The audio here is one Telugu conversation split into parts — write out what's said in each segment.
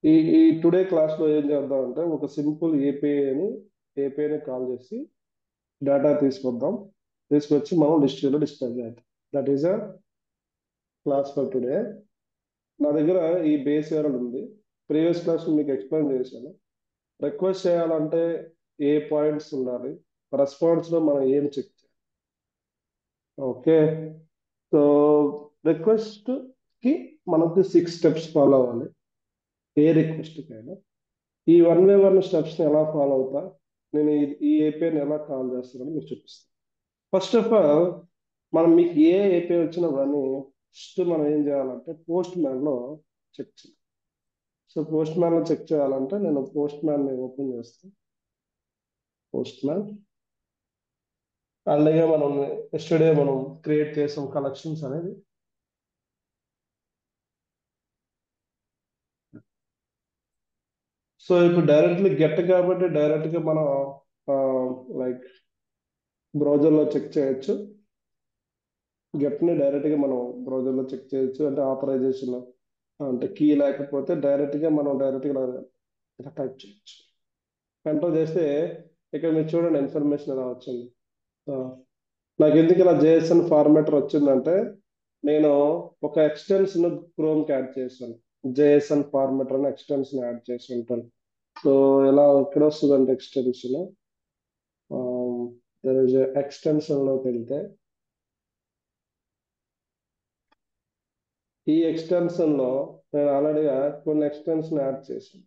ఈ టుడే క్లాస్లో ఏం చేద్దాం అంటే ఒక సింపుల్ ఏపీఐని కాల్ చేసి డేటా తీసుకొచ్చి మనం లిస్ట్లో డిస్ప్లే చేద్దాం. That is a class for today. నా దగ్గర ఈ బేస్ ఎర్రర్ ఉంది. ప్రీవియస్ క్లాస్ మీకు ఎక్స్ప్లెయిన్ చేశాను. రిక్వెస్ట్ చేయాలంటే ఏ పాయింట్స్ ఉండాలి, రెస్పాన్స్ లో మనం ఏం చెక్ చేయాలి. ఓకే, సో రిక్వెస్ట్ కి మనకు 6 స్టెప్స్ ఫాలో అవ్వాలి. ఏ రిక్వెస్ట్ కైనా ఈ 1 by 1 స్టెప్స్ ఎలా ఫాలో అవుతా, నేను ఈ ఏపీఐని ఎలా కాల్ చేస్తానని మీకు చూపిస్తాను. ఫస్ట్ ఆఫ్ ఆల్ మీకు ఏ ఏపీఐ వచ్చినా కానీ ఫస్ట్ మనం ఏం చేయాలంటే పోస్ట్ మ్యాన్ లో చెక్ చేయాలి. సో పోస్ట్ మ్యాన్ లో చెక్ చేయాలంటే నేను పోస్ట్ మ్యాన్ ని ఓపెన్ చేస్తాను. పోస్ట్ మ్యాన్ అలాగే మనం ఎస్టర్డే మనం క్రియేట్ చేసాం కలెక్షన్స్ అనేది. సో ఇప్పుడు డైరెక్ట్లీ గెట్ కాబట్టి డైరెక్ట్ గా మనం లైక్ బ్రౌజర్ లో చెక్ చేయొచ్చు. గెట్ ని డైరెక్ట్ గా మనం బ్రౌజర్ లో చెక్ చేయొచ్చు. అంటే ఆథరైజేషన్ అంటే కీ లేకపోతే డైరెక్ట్ గా ఇలా టైప్ చేయొచ్చు. ఎంటర్ చేస్తే ఇక్కడ మీరు చూడండి ఇన్ఫర్మేషన్ ఎలా వచ్చింది. ఆ, నాకు ఎందుకు ఇలా జేఎస్ఎన్ ఫార్మాటర్ వచ్చిందంటే నేను ఒక ఎక్స్టెన్షన్ క్రోమ్ కి యాడ్ చేశాను. జేఎస్ఎన్ ఫార్మాటర్ అని ఎక్స్టెన్షన్ యాడ్ చేసి ఉంటాను. సో ఎలా ఎక్కడ వస్తుందంటే ఎక్స్టెన్షన్ ఎక్స్టెన్షన్ లోకి వెళ్తే ఈ ఎక్స్టెన్షన్ లో నేను ఆల్రెడీగా కొన్ని ఎక్స్టెన్షన్ యాడ్ చేశాను.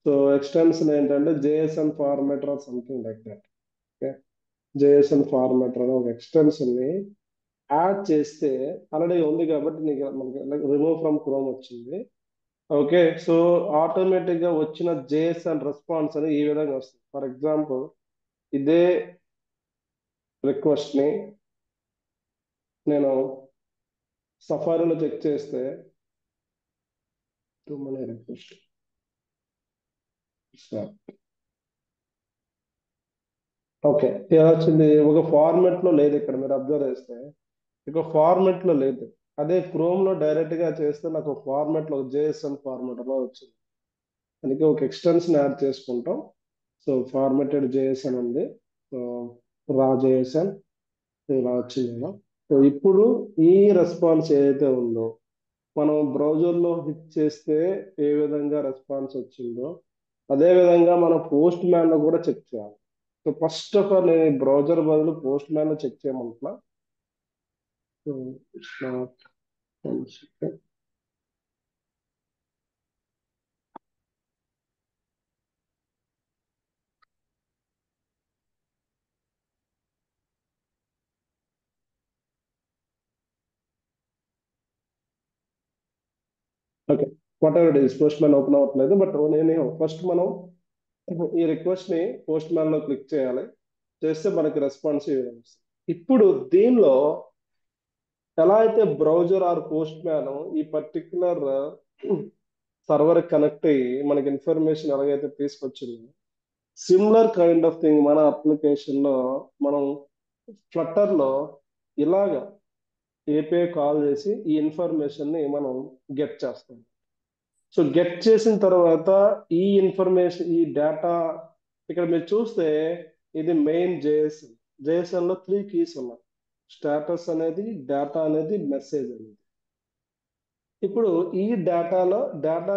సో ఎక్స్టెన్షన్ ఏంటంటే JSON formatter or something like that. JSON formatter అనే ఒక ఎక్స్టెన్షన్ ని యాడ్ చేస్తే ఆల్రెడీ ఉంది కాబట్టి నీకు మనకి రిమూవ్ ఫ్రమ్ క్రోమ్ వచ్చింది. ఓకే, సో ఆటోమేటిక్ గా వచ్చిన జేఎస్ఎన్ రెస్పాన్స్ అని ఈ విధంగా వస్తుంది. ఫర్ ఎగ్జాంపుల్ ఇదే రిక్వెస్ట్ ని నేను సఫారీలో చెక్ చేస్తే రిక్వెస్ట్ ఓకే, ఎలా వచ్చింది? ఒక ఫార్మెట్ లో లేదు. ఇక్కడ మీరు అబ్జర్వ్ చేస్తే ఇక ఫార్మెట్ లో లేదు. అదే క్రోమ్ లో డైరెక్ట్ గా చేస్తే నాకు ఫార్మెట్ లో జేఎస్ఎన్ ఫార్మెట్ లో వచ్చింది. అందుకే ఒక ఎక్స్టెన్షన్ యాడ్ చేసుకుంటాం. సో ఫార్మెటెడ్ జేఎస్ఎన్ ఉంది. సో రా జేఎస్ఎన్ ఇలా వచ్చింది కదా. సో ఇప్పుడు ఈ రెస్పాన్స్ ఏదైతే ఉందో మనం బ్రౌజర్ లో హిట్ చేస్తే ఏ విధంగా రెస్పాన్స్ వచ్చిందో అదే విధంగా మనం పోస్ట్ మ్యాన్ లో కూడా చెక్ చేయాలి. సో ఫస్ట్ ఆఫ్ ఆల్ నేను బ్రౌజర్ బదులు పోస్ట్ మ్యాన్ లో చెక్ చేయమంటున్నా. So it's not okay, whatever it is Postman open అవ్వట్లేదు. బట్ నేను ఫస్ట్ మనం ఈ రిక్వెస్ట్ ని పోస్ట్ మ్యాన్ లో క్లిక్ చేయాలి. చేస్తే మనకి రెస్పాన్స్ ఈ విధంగా వస్తుంది. ఇప్పుడు దీనిలో ఎలా అయితే బ్రౌజర్ ఆర్ పోస్ట్ మ్యాన్ ఈ పర్టికులర్ సర్వర్ కనెక్ట్ అయ్యి మనకి ఇన్ఫర్మేషన్ ఎలాగైతే తీసుకొచ్చిందో సిమిలర్ కైండ్ ఆఫ్ థింగ్ మన అప్లికేషన్ లో మనం ఫ్లట్టర్ లో ఇలాగ ఏపీఐ కాల్ చేసి ఈ ఇన్ఫర్మేషన్ ని మనం గెట్ చేస్తాం. సో గెట్ చేసిన తర్వాత ఈ ఇన్ఫర్మేషన్ ఈ డేటా ఇక్కడ మీరు చూస్తే ఇది మెయిన్ జేఎస్ఎన్. జేఎస్ఎన్ లో 3 కీస్ ఉన్నాయి. స్టేటస్ అనేది, డేటా అనేది, మెసేజ్ అనేది. ఇప్పుడు ఈ డేటా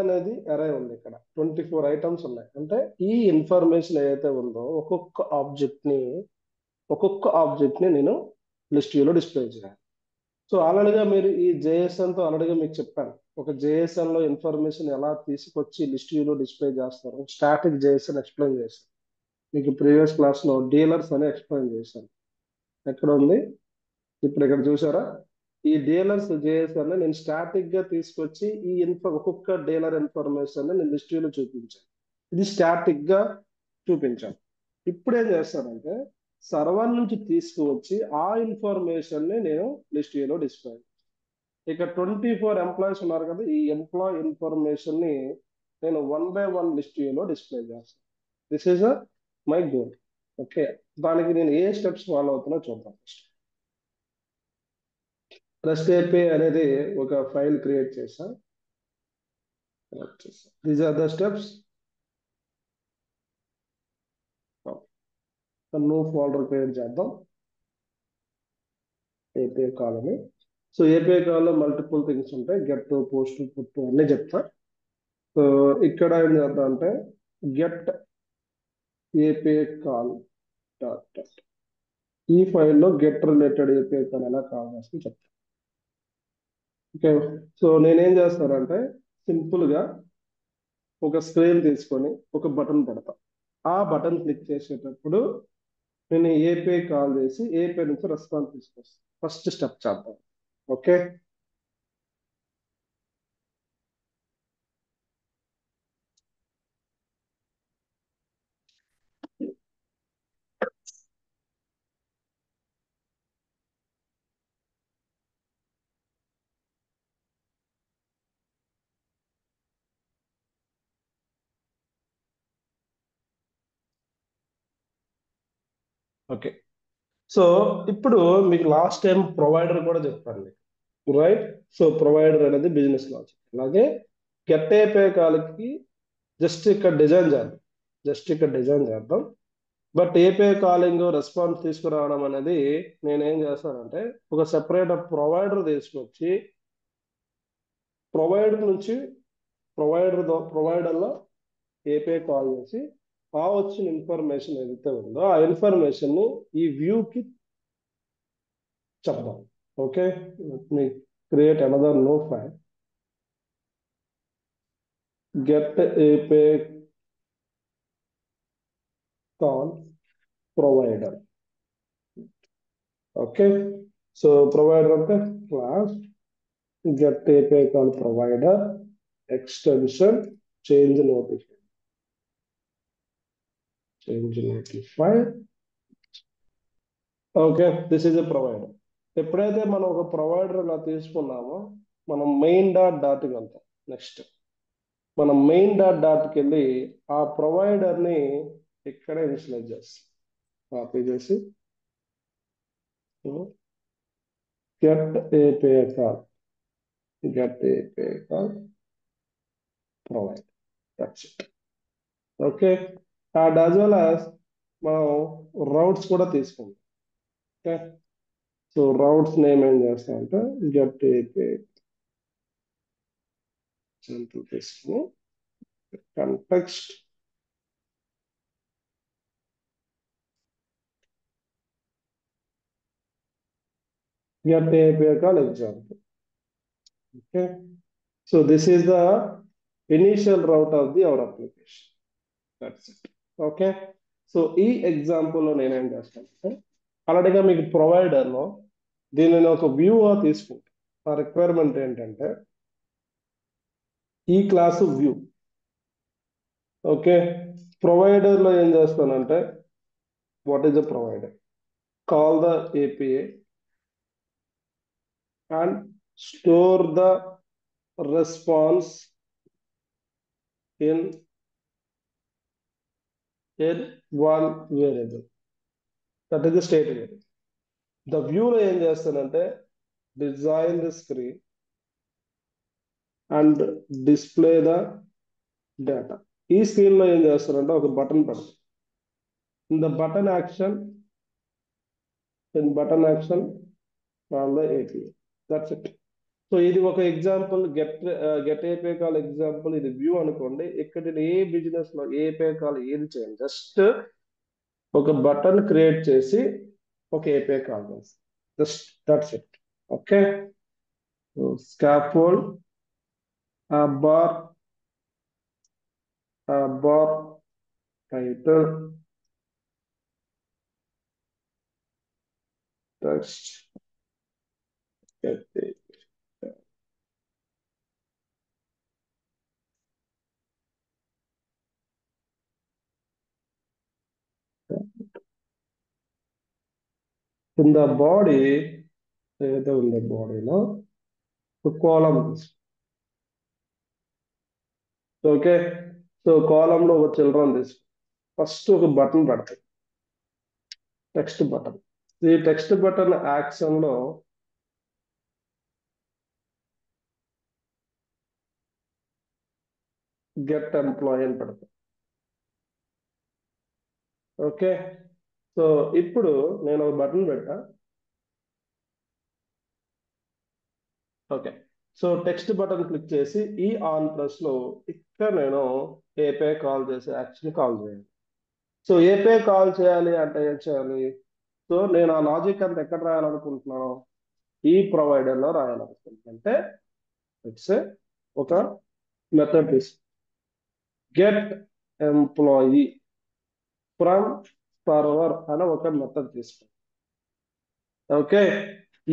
అనేది అరే ఉంది. ఇక్కడ 24 ఐటమ్స్ ఉన్నాయి. అంటే ఈ ఇన్ఫర్మేషన్ ఏదైతే ఉందో ఒక్కొక్క ఆబ్జెక్ట్ ని నేను లిస్ట్ వ్యూలో డిస్ప్లే చేయాలి. సో ఆల్రెడీగా మీరు ఈ జేఎస్ఎన్ తో ఆల్రెడీగా మీకు చెప్పాను. ఒక జేఎస్ఎన్ లో ఇన్ఫర్మేషన్ ఎలా తీసుకొచ్చి లిస్ట్ వ్యూలో డిస్ప్లే చేస్తారు. స్టాటిక్ జేఎస్ఎన్ ఎక్స్ప్లెయిన్ చేశాను మీకు ప్రీవియస్ క్లాస్ లో. డీలర్స్ అని ఎక్స్ప్లెయిన్ చేశాను. ఎక్కడ ఉంది? ఇప్పుడు ఇక్కడ చూసారా? ఈ డీలర్స్ జేఎస్ఎన్ నేను స్టాటిక్ గా తీసుకొచ్చి ఒక్కొక్క డీలర్ ఇన్ఫర్మేషన్ నేను లిస్ట్ వ్యూలో చూపించాను. ఇది స్టాటిక్ గా చూపించాను. ఇప్పుడు ఏం చేస్తానంటే సర్వర్ నుంచి తీసుకువచ్చి ఆ ఇన్ఫర్మేషన్ ని నేను లిస్ట్ వ్యూలో డిస్ప్లే. ఇక 24 ఎంప్లాయీస్ ఉన్నారు కదా, ఈ ఎంప్లాయీ ఇన్ఫర్మేషన్ ని నేను 1 by 1 లిస్ట్ వ్యూలో డిస్ప్లే చేస్తాను. This is my goal. Okay, దానికి నేను ఏ స్టెప్స్ ఫాలో అవుతున్నా చూద్దాం. REST API అనేది ఒక ఫైల్ క్రియేట్ చేశాను. These are the steps. New folder create చేద్దాం API call అని. సో API call లో మల్టిపుల్ థింగ్స్ ఉంటాయి, గెట్, పోస్ట్, పుట్ అన్నీ చెప్తా. సో ఇక్కడ ఏం చేద్దాం అంటే గెట్ API call డాట్ ఈ ఫైల్లో గెట్ రిలేటెడ్ API call ఎలా కాల్ చేస్తే చెప్తాను. ఓకే, సో నేనేం చేస్తానంటే సింపుల్ గా ఒక స్క్రీన్ తీసుకొని ఒక బటన్ పెడతా. ఆ బటన్ క్లిక్ చేసేటప్పుడు నేను API కాల్ చేసి API నుంచి రెస్పాన్స్ తీసుకొస్తాను. ఫస్ట్ స్టెప్ చేద్దాం. Okay, okay. సో ఇప్పుడు మీకు లాస్ట్ టైం ప్రొవైడర్ కూడా చెప్పాను మీకు, రైట్? సో ప్రొవైడర్ అనేది బిజినెస్ లాజిక్. అలాగే గెట్ API కాల్కి జస్ట్ ఇక్కడ డిజైన్ చేద్దాం, బట్ API కాలింగ్ రెస్పాన్స్ తీసుకురావడం అనేది నేనేం చేస్తానంటే ఒక సెపరేట్ ప్రొవైడర్ తీసుకొచ్చి ప్రొవైడర్ నుంచి ప్రొవైడర్లో API కాల్ చేసి ఆ వచ్చిన ఇన్ఫర్మేషన్ ఏదైతే ఉందో ఆ ఇన్ఫర్మేషన్ ని ఈ వ్యూకి చెప్దాం. Okay, me create another no file, get API call provider. Okay, so provider అంటే class get API call provider extension change notify. Okay, this is a provider. ఎప్పుడైతే మనం ఒక ప్రొవైడర్ ఇలా తీసుకున్నామో మనం మెయిన్ డాట్కి వెళ్తాం. నెక్స్ట్ మనం మెయిన్ డాట్కి వెళ్ళి ఆ ప్రొవైడర్ని ఇక్కడ ఇన్స్టలేట్ చేస్తాం. కాపీ చేసి get API call provider. That's it. Okay, and as well as మనం రౌట్స్ కూడా తీసుకుంటాం. ఓకే, సో రౌట్స్ నేమ్ ఏం చేస్తామంటే గెట్ API సెంట్రల్ తీసుకుని context get API call example. Okay, so this is the initial route of our application. That's it. Okay, so ఈ ఎగ్జాంపుల్లో నేనేం చేస్తానంటే ఆల్రెడీగా మీకు ప్రొవైడర్లో దీనిని ఒక వ్యూ తీసుకుంటాను. ఆ రిక్వైర్మెంట్ ఏంటంటే ఈ క్లాసు వ్యూ. ఓకే, ప్రొవైడర్లో ఏం చేస్తానంటే what is the provider, call the API and store the response in one variable, that is the state variable. The view లో ఏం చేస్తానంటే design the screen and display the data. ఈ స్క్రీన్ లో ఏం చేస్తానంటే ఒక బటన్ పెడతాం. In button action call the API. That's it. So ఇది ఒక example, get API call example. ఇది వ్యూ అనుకోండి. ఇక్కడ ఏ బిజినెస్ లో API కాల్ ఏది చేయండి, జస్ట్ ఒక బటన్ క్రియేట్ చేసి ఒక API కాల్ చేస్తాం. Just that's it. Okay, scaffold bar title text in the body, ఏదైతే ఉందో బాడీలో కాలం. ఓకే, సో కాలంలో ఒక చిల్డ్రన్ తీసుకో. ఫస్ట్ ఒక బటన్ పెడతాయి, టెక్స్ట్ బటన్. ఈ టెక్స్ట్ బటన్ యాక్షన్ లో గెట్ ఎంప్లాయీ అని పెడతాం. ఓకే, సో ఇప్పుడు నేను ఒక బటన్ పెట్టా. Okay, so text button click చేసి ఈ ఆన్ ప్లస్ లో ఇక్కడ నేను ఏపీఐ కాల్ చేసి యాక్షన్ కాల్ చేయాలి. సో ఏపీఐ కాల్ చేయాలి అంటే ఏం చేయాలి? సో నేను ఆ లాజిక్ అంతా ఎక్కడ రాయాలనుకుంటున్నాను? ఈ ప్రొవైడర్ లో రాయాలనుకుంటున్నాను. అంటే ఇట్స్ ఒక మెథడ్ తీసు గెట్ ఎంప్లాయీ ఫ్రమ్ సర్వర్ అనే ఒక మెథడ్ తీసుకో. ఓకే,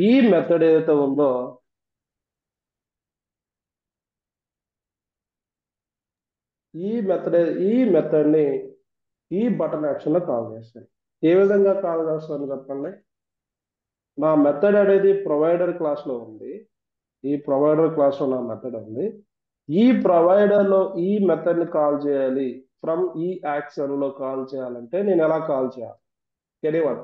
ఈ మెథడ్ ఏదైతే ఉందో ఈ మెథడ్ ని ఈ బటన్ యాక్షన్ లో కాల్ చేస్తాను. ఏ విధంగా కాల్ చేస్తాను చెప్పండి? నా మెథడ్ అనేది ప్రొవైడర్ క్లాస్ లో ఉంది. ఈ ప్రొవైడర్ క్లాస్ లో నా మెథడ్ ఉంది. ఈ ప్రొవైడర్ లో ఈ మెథడ్ ని కాల్ చేయాలి, ఫ్రమ్ ఈ యాక్షన్ లో కాల్ చేయాలంటే నేను ఎలా కాల్ చేయాలి? Anyone?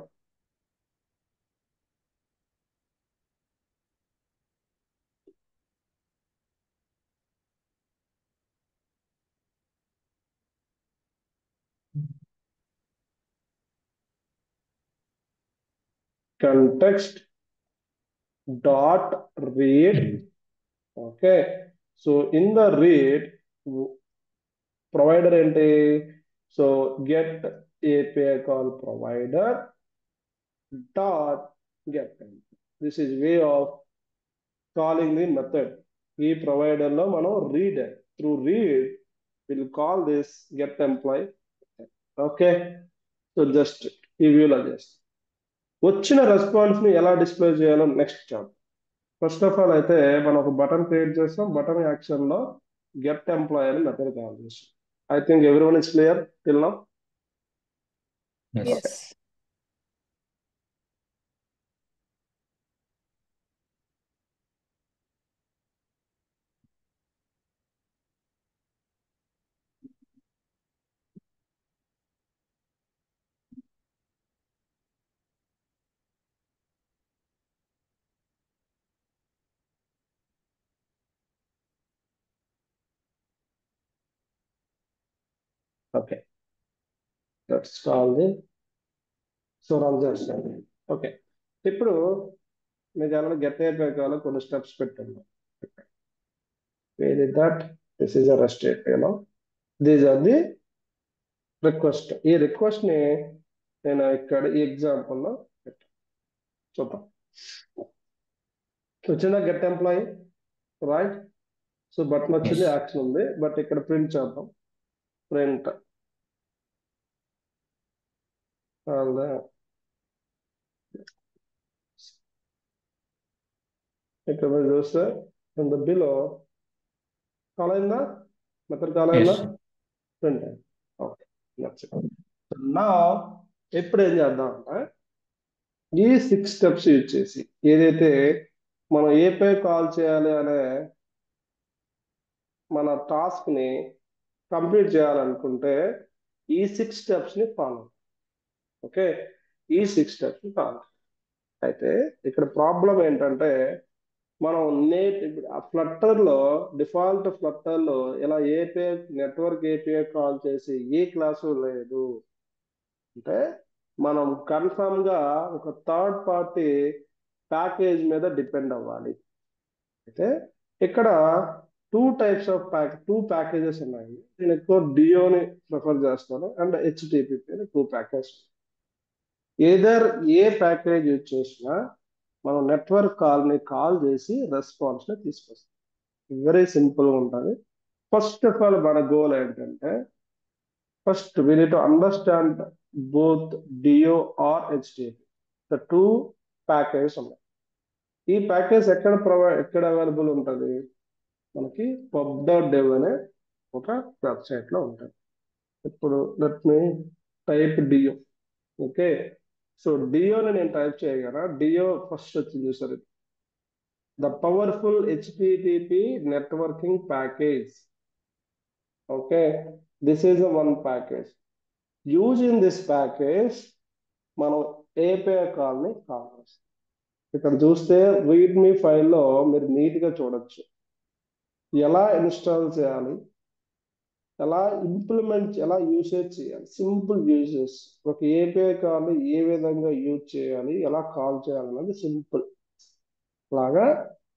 Context dot read. Okay, so in the read provider ఏంటి? So get API call provider dot get. This is way of calling the method. ఈ ప్రొవైడర్ లో మనం read through read will call this get employee. Okay, so just ఈ వ్యూలో చేస్తాం. వచ్చిన రెస్పాన్స్ ని ఎలా డిస్ప్లే చేయాలో next chapter. First of all అయితే మనం ఒక బటన్ క్రియేట్ చేస్తాం. బటన్ యాక్షన్ లో గెట్ ఎంప్లాయీ అని మెథడ్ కాల్ చేస్తాం. I think everyone is clear till now. Yes. Okay, okay, let's call the so run చేస్తాను. ఓకే, ఇప్పుడు మీకు ఏమైనా గెట్ అయిపోయి కావాలో కొన్ని స్టెప్స్ పెట్టండి. Where is that? This is a rest API. These are the request. ఈ రిక్వెస్ట్ ని నేను ఇక్కడ ఈ ఎగ్జాంపుల్ లో పెట్టాను. చూద్దాం. వచ్చిందా get employee? Right. So button వచ్చింది, Yes. యాక్షన్ ఉంది, బట్ ఇక్కడ ప్రింట్ చేద్దాం. ప్రింట్ ఇక్కడ మీరు చూస్తే in the below కాల్ అయిందా? మెథడ్ కాల్ అయిందా? Yes. ప్రింట్ అయింది. ఓకే, నా ఎప్పుడు ఏం చేద్దాం అంటే ఈ 6 స్టెప్స్ యూజ్ చేసి ఏదైతే మనం ఏపై కాల్ చేయాలి అనే మన టాస్క్ ని కంప్లీట్ చేయాలనుకుంటే ఈ 6 స్టెప్స్ ని ఫాలో. ఓకే, ఈ 6 స్టెప్స్ ని ఫాలో. అయితే ఇక్కడ ప్రాబ్లం ఏంటంటే మనం ఫ్లట్టర్ లో డిఫాల్ట్ ఫ్లట్టర్ లో ఇలా ఏపీఐ నెట్వర్క్ ఏపీఐ కాల్ చేసి ఏ క్లాసు లేదు. అంటే మనం కన్ఫర్మ్ గా ఒక థర్డ్ పార్టీ ప్యాకేజ్ మీద డిపెండ్ అవ్వాలి. అయితే ఇక్కడ టూ ప్యాకేజెస్ ఉన్నాయి. నేను ఎక్కువ డియోని ప్రిఫర్ చేస్తాను and HTTP 2 package. Either a package use చేసినా మనం నెట్వర్క్ కాల్ ని కాల్ చేసి రెస్పాన్స్ ని తీసుకొస్తాం. వెరీ సింపుల్ గా ఉంటుంది. ఫస్ట్ ఆఫ్ ఆల్ మన గోల్ ఏంటంటే first we need to understand both Dio or HTTP the 2 packages ఉన్నాయి. ఈ ప్యాకేజ్ ఎక్కడ అవైలబుల్ ఉంటుంది? మనకి pub.dev అనే ఒక వెబ్సైట్ లో ఉంటుంది. ఇప్పుడు లెట్ మీ టైప్ డియో. ఓకే, సో డియోని నేను టైప్ చేయగలరా? డియో ఫస్ట్ వచ్చి చూసారు, the powerful HTTP networking package. Okay, this is one package. Using this package మనం ఏపీఐ కాల్ ని కాల్ చేస్తాం. ఇక్కడ చూస్తే రీడ్మీ ఫైల్లో మీరు నీట్ గా చూడొచ్చు ఎలా ఇన్స్టాల్ చేయాలి, ఎలా ఇంప్లిమెంట్, ఎలా యూసేజ్ చేయాలి, సింపుల్ యూజెస్. ఒక ఏపీఐ కాల్ ఏ విధంగా యూజ్ చేయాలి, ఎలా కాల్ చేయాలన్నది సింపుల్ లాగా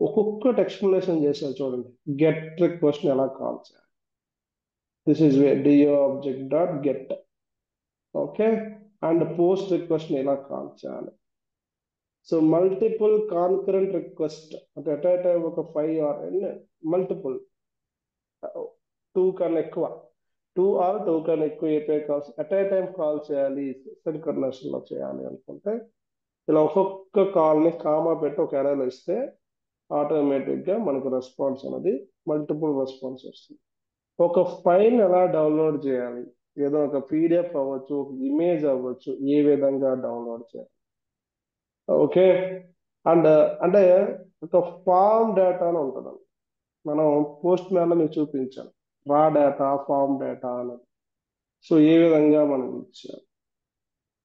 ఒక్కొక్కటి ఎక్స్ప్లెనేషన్ చేశారు చూడండి. గెట్ రిక్వెస్ట్ ఎలా కాల్ చేయాలి. This is Dio object dot get. Okay, and post request ఎలా కాల్ చేయాలి. సో మల్టిపుల్ కాన్కరెంట్ రిక్వెస్ట్ అంటే ఎట్ ఏ టైం ఒక 5 ఆర్ మల్టిపుల్ 2 కన్నా ఎక్కువ 2 కన్నా ఎక్కువ API calls at a time call చేయాలి, సింక్రనైజేషన్ లో చేయాలి అనుకుంటే ఇలా ఒక్కొక్క కాల్ని కామా పెట్టి ఒక అరేలో ఇస్తే ఆటోమేటిక్ గా మనకు రెస్పాన్స్ అనేది మల్టిపుల్ రెస్పాన్స్ వస్తుంది. ఒక ఫైల్ ఎలా డౌన్లోడ్ చేయాలి, ఏదో ఒక పీడిఎఫ్ అవ్వచ్చు, ఒక ఇమేజ్ అవ్వచ్చు, ఏ విధంగా డౌన్లోడ్ చేయాలి. ఓకే, అండ్ అంటే ఒక ఫామ్ డేటా అని ఉంటుంది. మనం పోస్ట్ మ్యాన్ లో మీకు చూపించాం రా డేటా, ఫామ్ డేటా అనేది. సో ఏ విధంగా మనం ఇచ్చాం.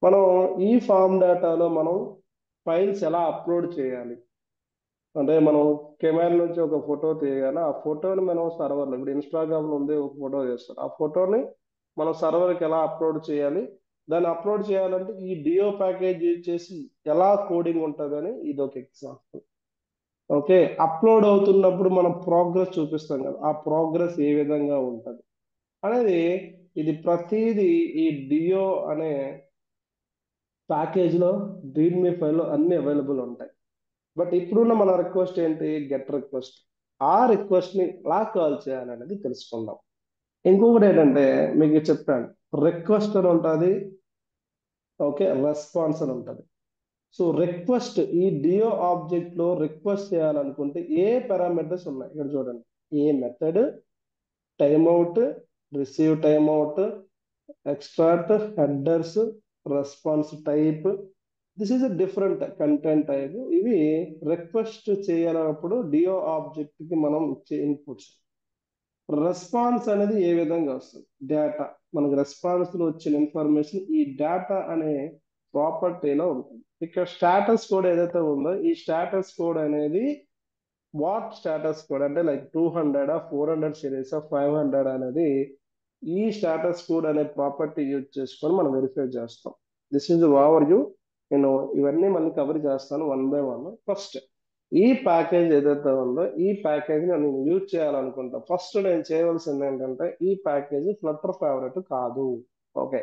మనం ఈ ఫామ్ డేటాలో మనం ఫైల్స్ ఎలా అప్లోడ్ చేయాలి అంటే మనం కెమెరా నుంచి ఒక ఫోటో తీయగానే ఆ ఫోటోని మనం సర్వర్లో, ఇప్పుడు ఇన్స్టాగ్రామ్ లో ఉంది ఒక ఫోటో చేస్తారు, ఆ ఫోటోని మనం సర్వర్కి ఎలా అప్లోడ్ చేయాలి, దాన్ని అప్లోడ్ చేయాలంటే ఈ డియో ప్యాకేజ్ యూజ్ చేసి ఎలా కోడింగ్ ఉంటుందని ఇది ఒక ఎగ్జాంపుల్. ఓకే, అప్లోడ్ అవుతున్నప్పుడు మనం ప్రోగ్రెస్ చూపిస్తాం కదా, ఆ ప్రోగ్రెస్ ఏ విధంగా ఉంటుంది అనేది ఇది ప్రతిదీ ఈ డియో అనే ప్యాకేజ్ లో రీడ్మీ ఫైల్ లో అన్ని అవైలబుల్ ఉంటాయి. బట్ ఇప్పుడున్న మన రిక్వెస్ట్ ఏంటి, గెట్ రిక్వెస్ట్. ఆ రిక్వెస్ట్ ని ఎలా కాల్ చేయాలనేది తెలుసుకుందాం. ఇంకొకటి ఏంటంటే మీకు చెప్పాను, రిక్వెస్ట్ అని ఉంటుంది, ఓకే, రెస్పాన్స్ అని ఉంటుంది. సో రిక్వెస్ట్ ఈ డియో ఆబ్జెక్ట్ లో రిక్వెస్ట్ చేయాలనుకుంటే ఏ పారామీటర్స్ ఉన్నాయి ఇక్కడ చూడండి. ఏ method, timeout, receive timeout, extract, headers, response type, this is a different content type. ఇవి రిక్వెస్ట్ చేయాలన్నప్పుడు డియో ఆబ్జెక్ట్ కి మనం ఇచ్చే ఇన్పుట్స్. రెస్పాన్స్ అనేది ఏ విధంగా వస్తుంది, డేటా, మనకి రెస్పాన్స్ లో వచ్చిన ఇన్ఫర్మేషన్ ఈ డేటా అనే ప్రాపర్టీలో ఉంటుంది. ఇక్కడ స్టేటస్ కోడ్ ఏదైతే ఉందో ఈ స్టేటస్ కోడ్ అనేది వాట్ స్టేటస్ కోడ్ అంటే లైక్ 200 400 సిరీస్ 500 అనేది ఈ స్టేటస్ కోడ్ అనే ప్రాపర్టీ యూజ్ చేసుకొని మనం వెరిఫై చేస్తాం. This is over view. నేను ఇవన్నీ మళ్ళీ కవర్ చేస్తాను వన్ బై వన్. ఫస్ట్ ఈ ప్యాకేజ్ ఏదైతే ఉందో ఈ ప్యాకేజ్ నేను యూజ్ చేయాలనుకుంటా. ఫస్ట్ నేను చేయవలసింది ఏంటంటే ఈ ప్యాకేజ్ ఫ్లటర్ ఫేవరెట్ కాదు. ఓకే,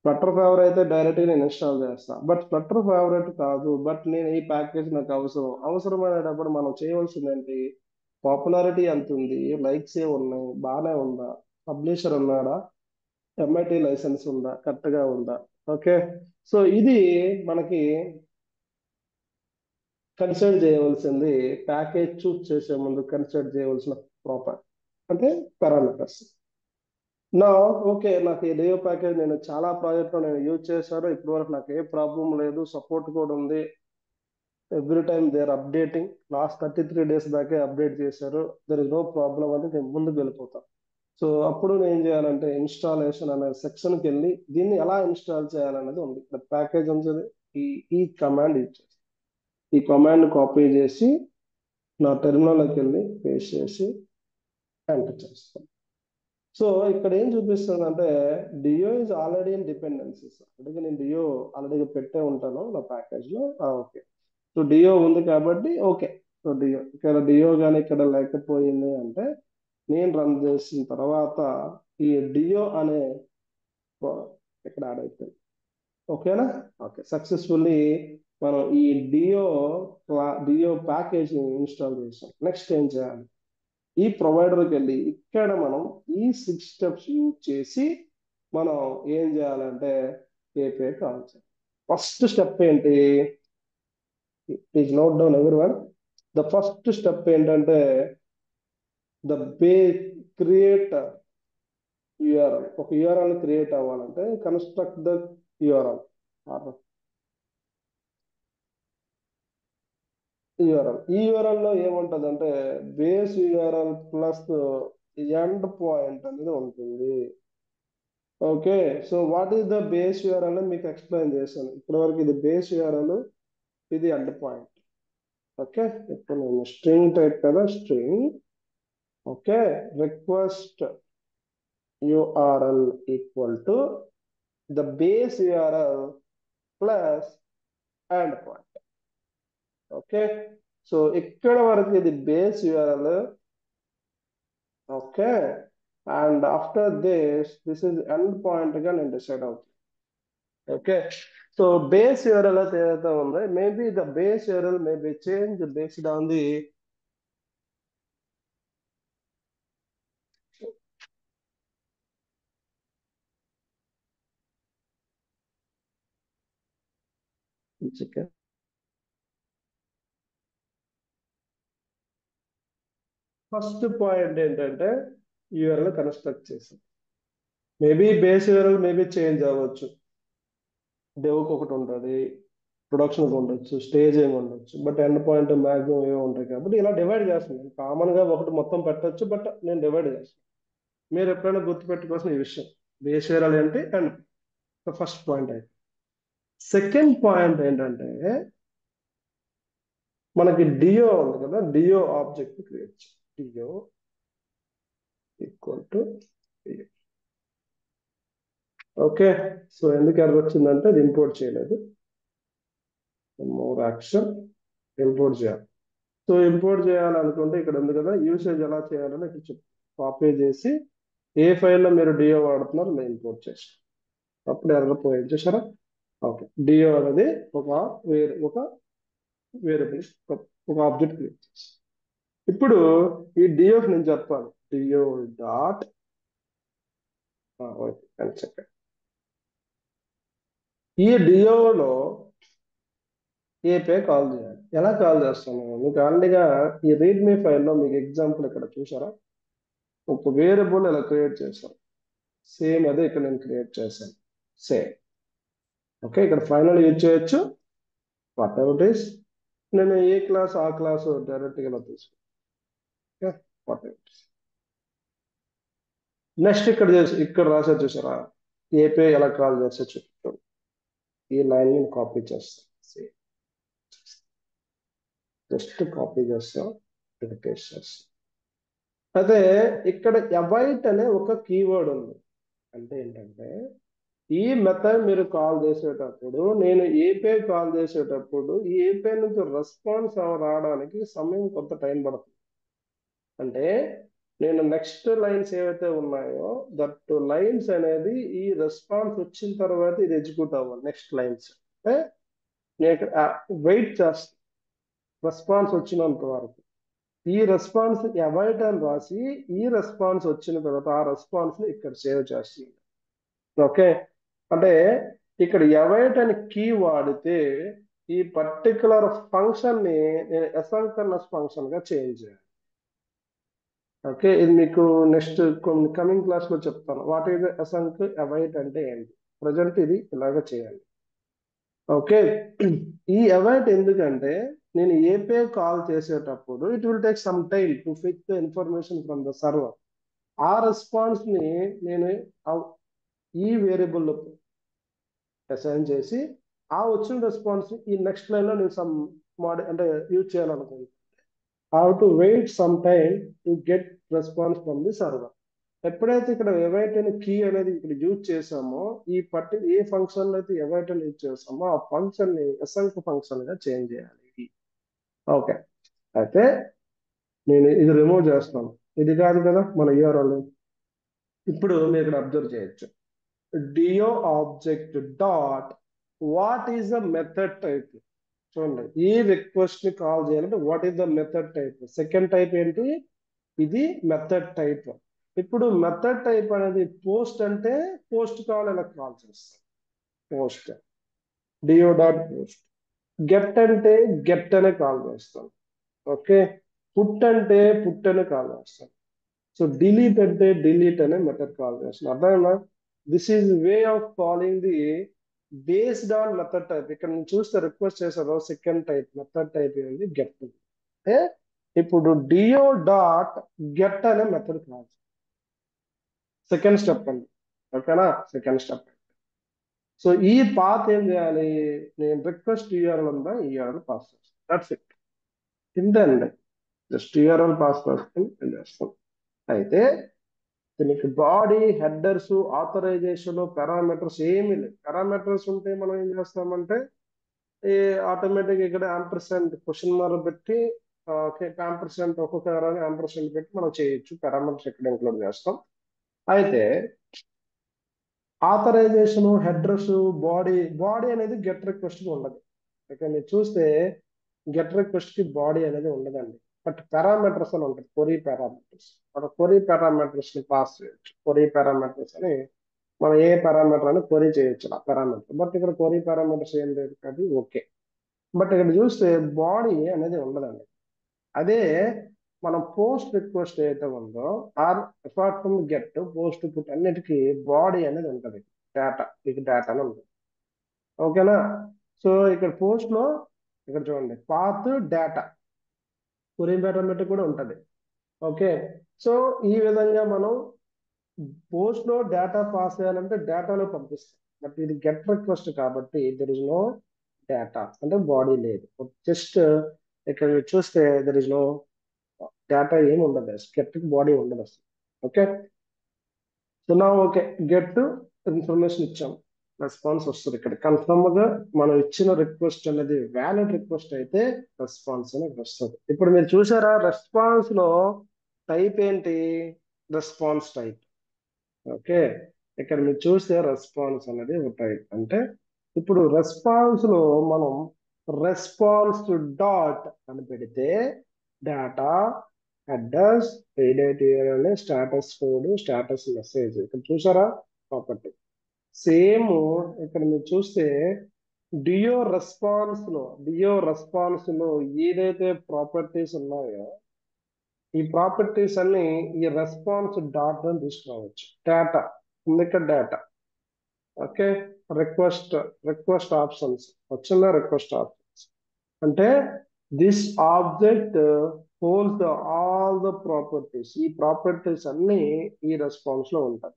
ఫ్లటర్ ఫేవర్ అయితే డైరెక్ట్ గా నేను ఇన్స్టాల్ చేస్తాను, బట్ ఫ్లటర్ ఫేవరెట్ కాదు, బట్ నేను ఈ ప్యాకేజ్ నాకు అవసరమైనప్పుడు మనం చేయవలసింది ఏంటి, పాపులారిటీ ఎంత ఉంది, లైక్స్ ఏ ఉన్నాయి, బాగానే ఉందా, పబ్లిషర్ ఉన్నాడా, ఎంఐటి లైసెన్స్ ఉందా, కరెక్ట్ గా ఉందా. ఓకే, సో ఇది మనకి కన్సిడర్ చేయవలసింది. ప్యాకేజ్ చూస్ చేసే ముందు కన్సిడర్ చేయవలసిన ప్రాపర్ అంటే పారామీటర్స్. నా ఓకే, నాకు ఈ డియో ప్యాకేజ్ నేను చాలా ప్రాజెక్ట్లో నేను యూజ్ చేశాను, ఇప్పటి వరకు నాకు ఏ ప్రాబ్లం లేదు, సపోర్ట్ కూడా ఉంది. Every time they are updating, last 33 days దాకే అప్డేట్ చేశారు, దర్ ఇస్ నో ప్రాబ్లం అని నేను ముందుకు వెళ్ళిపోతాను. సో అప్పుడు నేను ఏం చేయాలంటే ఇన్స్టాలేషన్ అనే సెక్షన్కి వెళ్ళి దీన్ని ఎలా ఇన్స్టాల్ చేయాలనేది ఉంది. ఇక్కడ ప్యాకేజ్ ఉంది, ఈ ఈ కమాండ్ యూజ్ చేసి ఈ కమాండ్ కాపీ చేసి నా టెర్మినల్లోకి వెళ్ళి పేస్ట్ చేసి ఎంటర్ చేస్తాను. సో ఇక్కడ ఏం చూపిస్తుంది అంటే డియో ఇస్ ఆల్రెడీ ఇన్ డిపెండెన్సీస్. అంటే నేను డియో ఆల్రెడీ పెట్టే ఉంటాను నా ప్యాకేజ్ లో. ఓకే, సో డియో ఉంది కాబట్టి ఓకే. సో డియో ఇక్కడ డియో కానీ ఇక్కడ లేకపోయింది అంటే నేను రన్ చేసిన తర్వాత ఈ డియో అనే ఇక్కడ యాడ్ అయిపోయింది. ఓకేనా, ఓకే, సక్సెస్ఫుల్లీ మనం ఈ డియో ప్యాకేజ్ ని ఇన్స్టాల్ చేసాం. నెక్స్ట్ ఏం చేయాలి, ఈ ప్రొవైడర్కి వెళ్ళి ఇక్కడ మనం ఈ 6 steps యూజ్ చేసి మనం ఏం చేయాలంటే ఏపీఐ కాల్ చేయాలి. ఫస్ట్ స్టెప్ ఏంటి, please note down everyone. The first step ఏంటంటే ద క్రియేట్ యూఆర్ఎల్. ఒక యూఆర్ఎల్ క్రియేట్ అవ్వాలంటే కన్స్ట్రక్ట్ ద యూఆర్ఎల్. ఈ యూఆర్ఎల్ లో ఏముంటదంటే base URL plus endpoint అనేది ఉంటుంది. Okay, so what is the base URL మీకు ఎక్స్ప్లెయిన్ చేశాను ఇప్పటి వరకు. ఇది బేస్ యూఆర్ఎల్, ఇది ఎండ్ పాయింట్. ఓకే, ఇప్పుడు నేను స్ట్రింగ్ టైప్ కదా, string. Okay, request URL equal to the base URL plus endpoint. Okay, so ఇక్కడ వరకు ఇది base URL. Okay, and after this is end point గా నేను డిసైడ్ అవుతాను. ఓకే, సో బేస్ URL ఏదైతే ఉందో maybe the base URL may be change based on the first point ఏంటంటే URL కన్స్ట్రక్ట్ చేసాం. Maybe base URL maybe change అవ్వచ్చు, డెవ్కి ఒకటి ఉంటుంది, ప్రొడక్షన్కి ఉండొచ్చు, స్టేజ్ ఏమి ఉండొచ్చు, బట్ ఎండ్ పాయింట్ మ్యాక్సిమం ఏమి ఉంటాయి కాబట్టి ఇలా డివైడ్ చేస్తున్నాను. కామన్ గా ఒకటి మొత్తం పెట్టచ్చు, బట్ నేను డివైడ్ చేస్తాను. మీరు ఎప్పుడైనా గుర్తుపెట్టుకోవాల్సిన ఈ విషయం బేస్ URL ఏంటి అండ్ ఫస్ట్ పాయింట్ అయితే. సెకండ్ పాయింట్ ఏంటంటే మనకి డియో ఉంది కదా, డియో ఆబ్జెక్ట్ క్రియేట్ చేయాలి. Dio equal to Dio. Okay, so ఎందుకు ఎర్రర్ వచ్చిందంటే అది ఇంపోర్ట్ చేయలేదు. మోర్ యాక్షన్ ఇంపోర్ట్ చేయాలి. సో ఇంపోర్ట్ చేయాలనుకుంటే ఇక్కడ ఉంది కదా, యూసేజ్ ఎలా చేయాలని ఇక్కడ కాపీ చేసి ఏ ఫైల్లో మీరు డియో వాడుతున్నారో నేను ఇంపోర్ట్ చేసి అప్పుడు ఎర్రర్ పోయింది చూసారా. ఓకే, డియో అనేది ఒక వేరియబుల్, ఒక ఆబ్జెక్ట్ క్రియేట్ చేసి ఇప్పుడు ఈ డియోకి నేను చెప్పాలి డియో డాట్ చెప్పండి. ఈ డియోలో ఏపీఐ కాల్ చేయాలి. ఎలా కాల్ చేస్తాను మీకు ఆల్రెడీగా ఈ రీడ్మీ ఫైల్లో మీకు ఎగ్జాంపుల్ ఇక్కడ చూసారా, ఒక వేరియబుల్ ఇలా క్రియేట్ చేశాను. సేమ్ అదే ఇక్కడ నేను క్రియేట్ చేశాను, సేమ్. ఓకే, ఇక్కడ ఫైనల్ యూజ్ చేయొచ్చు, వాట్ ఎవర్ ఇట్ ఈస్. నేను ఏ క్లాస్ ఆ క్లాస్ డైరెక్ట్గా ఇలా తీసుకుంటాను. What ever it is. Next ఇక్కడ రాసే చూసారా, ఏపీఐ ఎలా కాల్ చేస్తే చూపిస్తాను. ఈ లైన్ ని కాపీ చేస్తాను, సేమ్ జస్ట్ కాపీ చేస్తాం, ఇక్కడ పేస్ట్ చేస్తాం. అదే ఇక్కడ అవైట్ అనే ఒక కీవర్డ్ ఉంది. అంటే ఏంటంటే ఈ మెథడ్ మీరు కాల్ చేసేటప్పుడు, నేను ఏపీఐ కాల్ చేసేటప్పుడు ఈ ఏపీఐ నుంచి రెస్పాన్స్ రావడానికి సమయం కొంత టైం పడుతుంది. అంటే నేను నెక్స్ట్ లైన్స్ ఏవైతే ఉన్నాయో దట్ లైన్స్ అనేది ఈ రెస్పాన్స్ వచ్చిన తర్వాత ఇది ఎగ్జిక్యూట్ అవ్వాలి. నెక్స్ట్ లైన్స్ అంటే నేను ఇక్కడ వెయిట్ చేస్తాను రెస్పాన్స్ వచ్చినంత వరకు. ఈ రెస్పాన్స్ అవైట్ అని రాసి ఈ రెస్పాన్స్ వచ్చిన తర్వాత ఆ రెస్పాన్స్ ని ఇక్కడ సేవ్ చేస్తుంది. ఓకే, అంటే ఇక్కడ అవైట్ అని కీ వాడితే ఈ పర్టికులర్ ఫంక్షన్ ని నేను అసింక్రోనస్ ఫంక్షన్ గా చేంజ్ చేయాలి. ఓకే, ఇది మీకు నెక్స్ట్ కమింగ్ క్లాస్ లో చెప్తాను. వాట్ ఈజ్ అసింక్ అవైట్ అంటే ఏంటి. ప్రజెంట్ ఇది ఇలాగ చేయాలి. ఓకే, ఈ అవైట్ ఎందుకంటే నేను ఏపీఐ కాల్ చేసేటప్పుడు it will take some time to fetch the information from the server. ఆ రెస్పాన్స్ ని నేను ఈ వేరియబుల్ అసైన్ చేసి ఆ వచ్చిన రెస్పాన్స్ ఈ నెక్స్ట్ లైన్ లో నేను సమ్ అంటే యూజ్ చేయాలనుకుంటున్నాను. How to wait some time to get response from the server. ఎప్పుడైతే ఇక్కడ ఎవైట్ అనే కీ అనేది ఇక్కడ యూజ్ చేసామో ఏ ఫంక్షన్ అయితే ఎవైట్ అని యూజ్ చేసామో ఆ ఫంక్షన్ ని అసంక్ ఫంక్షన్ గా చేంజ్ చేయాలి. ఓకే, అయితే నేను ఇది రిమూవ్ చేస్తాను. ఇది కాదు కదా మన URL. ఇప్పుడు మీరు ఇక్కడ అబ్జర్వ్ చేయొచ్చు, Dio object dot what is the method type. చూడండి, ఈ రిక్వెస్ట్ ని కాల్ చేయాలంటే what is the method type. Second type ఏంటి, ఇది మెథడ్ టైప్. ఇప్పుడు మెథడ్ టైప్ అనేది పోస్ట్ అంటే పోస్ట్ కాల్ ఇలా కాల్ చేస్తాం. Post Dio dot post. Get అంటే గెట్ అనే కాల్ చేస్తాం. ఓకే, పుట్ అంటే పుట్ అనే కాల్ చేస్తాం. సో డిలీట్ అంటే డిలీట్ అనే మెథడ్ కాల్ చేస్తాం. అర్థమైనా, this is way of calling the based on method type. ఇక్కడ నేను చూస్తే రిక్వెస్ట్ చేశారు సెకండ్ టైప్ మెథడ్ టైప్ ఏంది గెట్. అంటే ఇప్పుడు డియో డాట్ గెట్ అనే మెథడ్ కాల్. సెకండ్ స్టెప్ అండి, ఓకేనా, సెకండ్ స్టెప్. సో ఈ పాత్ ఏం చేయాలి, నేను రిక్వెస్ట్ URL ఉందా URL పాస్ చేస్తాను. దట్స్ ఇట్, ఇంతే అండి. జస్ట్ URL పాస్ చేస్తాను. అయితే దీనికి బాడీ, హెడర్స్, ఆథరైజేషన్, పారామీటర్స్ ఏమీ లేవు. పారామీటర్స్ ఉంటే మనం ఏం చేస్తామంటే ఈ ఆటోమేటిక్ ఇక్కడ యాంపర్సెంట్ క్వశ్చన్ మార్క్ పెట్టి యాంపర్సెంట్ ఒక్కొక్క యాంపర్సెంట్ పెట్టి మనం చేయొచ్చు. పారామీటర్స్ ఇక్కడ ఇంక్లూడ్ చేస్తాం. అయితే ఆథరైజేషన్, హెడర్స్, బాడీ అనేది గెట్ రిక్వెస్ట్ కి ఉండదు. ఇక్కడ మీరు చూస్తే గెట్ రిక్వెస్ట్ కి బాడీ అనేది ఉండదండి. బట్ పారామీటర్స్ అని ఉంటుంది, క్వరీ పారామీటర్స్. మన క్వరీ పారామీటర్స్ ని పాస్ చేయొచ్చు. క్వరీ పారామీటర్స్ అని మనం ఏ పారామీటర్ అని క్వరీ చేయొచ్చు ఆ పారామీటర్. బట్ ఇక్కడ క్వరీ పారామీటర్స్ ఏం లేదు, అది ఓకే. బట్ ఇక్కడ చూస్తే బాడీ అనేది ఉండదండి. అదే మనం పోస్ట్ రిక్వెస్ట్ ఏదైతే ఉందో or apart from get, post, put అన్నిటికీ బాడీ అనేది ఉంటుంది. డేటా, మీకు డేటా అని ఉంటుంది. ఓకేనా? సో ఇక్కడ పోస్ట్ లో ఇక్కడ చూడండి పాత్ డేటా, క్వరీ పారామీటర్ కూడా ఉంటుంది. ఓకే, సో ఈ విధంగా మనం పోస్ట్ లో డేటా పాస్ చేయాలంటే డేటాలో పంపిస్తాం. బట్ ఇది గెట్ రిక్వెస్ట్ కాబట్టి దెర్ ఇస్ నో డేటా, అంటే బాడీ లేదు. జస్ట్ ఇక్కడ మీరు చూస్తే దెర్ ఇస్ నో డేటా ఏమి ఉండదు, గెట్ బాడీ ఉండదు అసలు. ఓకే, సో నా ఓకే గెట్ ఇన్ఫర్మేషన్ ఇచ్చాం, రెస్పాన్స్ వస్తుంది. ఇక్కడ కన్ఫర్మ్ గా మనం ఇచ్చిన రిక్వెస్ట్ అనేది వ్యాలిడ్ రిక్వెస్ట్ అయితే రెస్పాన్స్ అనేది వస్తుంది. ఇప్పుడు మీరు చూసారా రెస్పాన్స్ లో టైప్ ఏంటి, రెస్పాన్స్ టైప్. ఓకే, ఇక్కడ మీరు చూస్తే రెస్పాన్స్ అనేది ఒక టైప్. అంటే ఇప్పుడు రెస్పాన్స్ లో మనం రెస్పాన్స్ డాట్ అని పెడితే డేటా, అడ్రస్, రీడేట్, స్టేటస్ కోడ్, స్టేటస్ మెసేజ్. ఇక్కడ చూసారా ప్రాపర్టీ సేమ్. ఇక్కడ మీరు చూస్తే డియో రెస్పాన్స్ లో ఏదైతే ప్రాపర్టీస్ ఉన్నాయో ఈ ప్రాపర్టీస్ అన్ని ఈ రెస్పాన్స్ డాట్ అని తీసుకురావచ్చు. డేటా ఇక్కడ డేటా. ఓకే, రిక్వెస్ట్ ఆప్షన్స్ వచ్చిందా, రిక్వెస్ట్ ఆప్షన్స్ అంటే this object holds all the properties. ఈ ప్రాపర్టీస్ అన్ని ఈ రెస్పాన్స్ లో ఉంటాయి.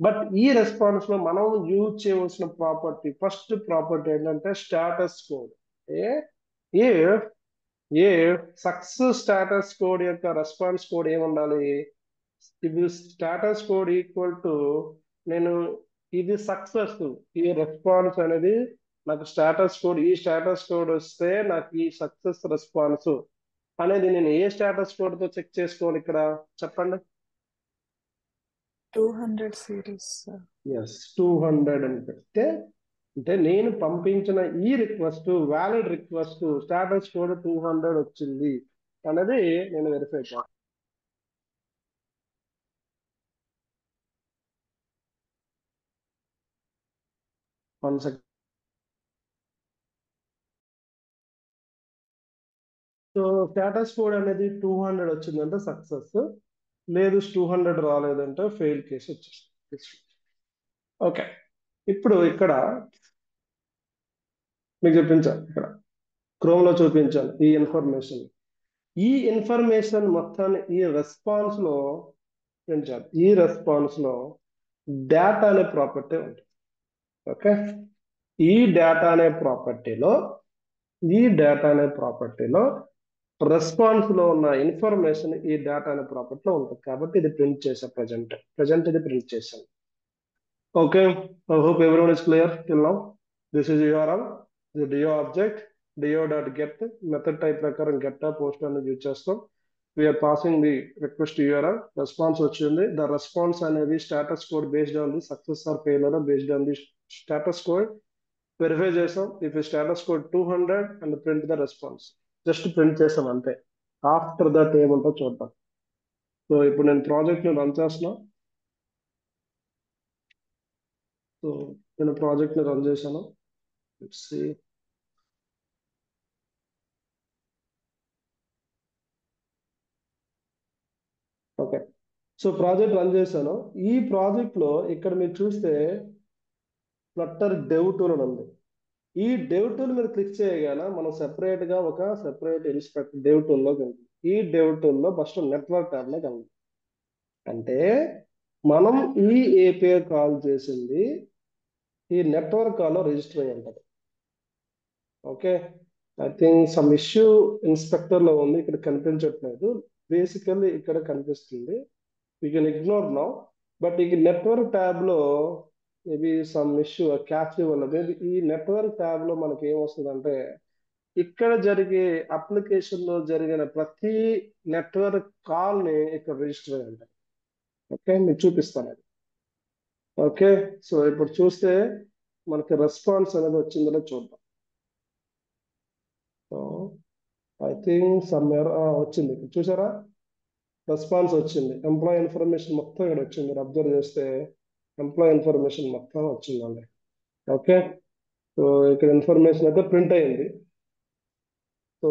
బట్ ఈ రెస్పాన్స్ లో మనం యూజ్ చేయవలసిన ప్రాపర్టీ, ఫస్ట్ ప్రాపర్టీ ఏంటంటే స్టేటస్ కోడ్. ఏ సక్సెస్ స్టేటస్ కోడ్ యొక్క రెస్పాన్స్ కోడ్ ఏముండాలి, ఇది స్టేటస్ కోడ్ ఈక్వల్ టు నేను ఇది సక్సెస్, ఈ రెస్పాన్స్ అనేది నాకు స్టేటస్ కోడ్, ఈ స్టేటస్ కోడ్ వస్తే నాకు ఈ సక్సెస్ రెస్పాన్స్ అనేది నేను ఏ స్టేటస్ కోడ్ తో చెక్ చేసుకోవాలి ఇక్కడ చెప్పండి. 200 సిరీస్. ఎస్, 200 అని పెడితే అంటే నేను పంపించిన ఈ request valid request, status code 200 వచ్చింది అనేది నేను వెరిఫై చేస్తాను. One second. So status code అనేది 200 వచ్చిందంటే సక్సెస్, లేదు 200 రాలేదంటే ఫెయిల్ కేసు వచ్చేస్తుంది. ఓకే, ఇప్పుడు ఇక్కడ మీకు చూపించాను, ఇక్కడ క్రోమ్ లో చూపించాను ఈ ఇన్ఫర్మేషన్ మొత్తాన్ని ఈ రెస్పాన్స్ లో పెంచాలి. ఈ రెస్పాన్స్ లో డేటా అనే ప్రాపర్టీ ఉంటుంది. ఓకే, ఈ డేటా అనే ప్రాపర్టీలో రెస్పాన్స్ లో ఉన్న ఇన్ఫర్మేషన్ ఈ డేటా అనే ప్రాపర్టీలో ఉంటుంది. కాబట్టి ఇది ప్రింట్ చేసా, ప్రజెంట్ ఇది ప్రింట్ చేశాను. Okay, I hope everyone is clear till now. This is URL, ఇది Dio object, dio.get method type ప్రకారం గెట్ పోస్ట్ అనేది యూజ్ చేస్తాం. We are passing the request URL, response వచ్చింది. ద రెస్పాన్స్ అనేది status code based on the success or failure based on the status code verify చేసాం. If status code 200 and print the response, just print చేసాం అంతే. ఆఫ్టర్ దట్ ఏముంటో చూద్దాం. సో ఇప్పుడు నేను ప్రాజెక్ట్ ని రన్ చేస్తున్నా. సో నేను ప్రాజెక్ట్ ని రన్ చేశాను. Let's see. Okay, so project run చేశాను. ఈ ప్రాజెక్ట్ లో ఇక్కడ మీరు చూస్తే ఫ్లట్టర్ డెవ్ టూల్ అని ఉంది. ఈ డెవ్ టూల్ మీద క్లిక్ చేయగానే మనం సెపరేట్ గా ఒక సెపరేట్ ఇన్స్పెక్టర్ డెవ్ టూల్ లోకి వెళ్తుంది. ఈ డెవ్ టూల్ లో ఫస్ట్ నెట్వర్క్ ట్యాబ్ లోకి వెళ్తుంది. అంటే మనం ఈ API కాల్ చేసింది ఈ నెట్వర్క్ కాల్ లో రిజిస్టర్ అయ్యి ఉంటుంది. Okay, I think some issue inspector లో ఉంది, ఇక్కడ కనిపించట్లేదు. బేసికల్లీ ఇక్కడ కనిపిస్తుంది. You can ignore now. But ఈ నెట్వర్క్ ట్యాబ్ లో మేబీ సమ్ ఇష్యూ క్యాప్చర్ వల్ల మేబీ ఈ నెట్వర్క్ ట్యాబ్ లో మనకి ఏమొస్తుందంటే ఇక్కడ జరిగే అప్లికేషన్ లో జరిగిన ప్రతి నెట్వర్క్ కాల్ ని ఇక్కడ రిజిస్టర్ అయ్యి ఉంటాయి. ఓకే, మీకు చూపిస్తాను అది. ఓకే, సో ఇప్పుడు చూస్తే మనకి రెస్పాన్స్ అనేది వచ్చిందో చూద్దాం. సో ఐ థింక్ సమ్వేర్ వచ్చింది, ఇక్కడ చూసారా రెస్పాన్స్ వచ్చింది. ఎంప్లాయ్ ఇన్ఫర్మేషన్ మొత్తం ఇక్కడ వచ్చింది. మీరు అబ్జర్వ్ చేస్తే ఎంప్లాయ్ ఇన్ఫర్మేషన్ మొత్తం వచ్చిందండి. ఓకే, సో ఇక్కడ ఇన్ఫర్మేషన్ అయితే ప్రింట్ అయింది. So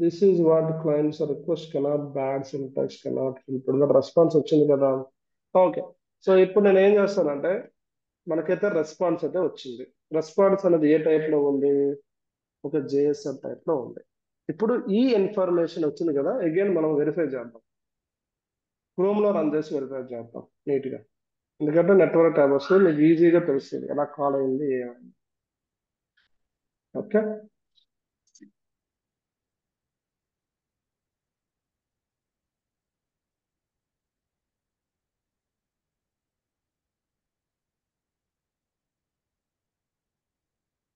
this is what clients request cannot bad syntax cannot ఇప్పుడు రెస్పాన్స్ వచ్చింది కదా. ఓకే, సో ఇప్పుడు నేను ఏం చేస్తానంటే మనకైతే రెస్పాన్స్ అయితే వచ్చింది. రెస్పాన్స్ అనేది ఏ టైప్ లో ఉంది, ఒక జేఎస్ఎన్ టైప్ లో ఉంది. ఇప్పుడు ఈ ఇన్ఫర్మేషన్ వచ్చింది కదా, అగైన్ మనం వెరిఫై చేద్దాం. క్రోమ్ లో రన్ చేసి వెరిఫై చేద్దాం నీట్ గా. ఎందుకంటే నెట్వర్క్ ట్యాబ్ వస్తే మీకు ఈజీగా తెలుస్తుంది ఎలా కాల్ అయింది ఏమైంది. ఓకే,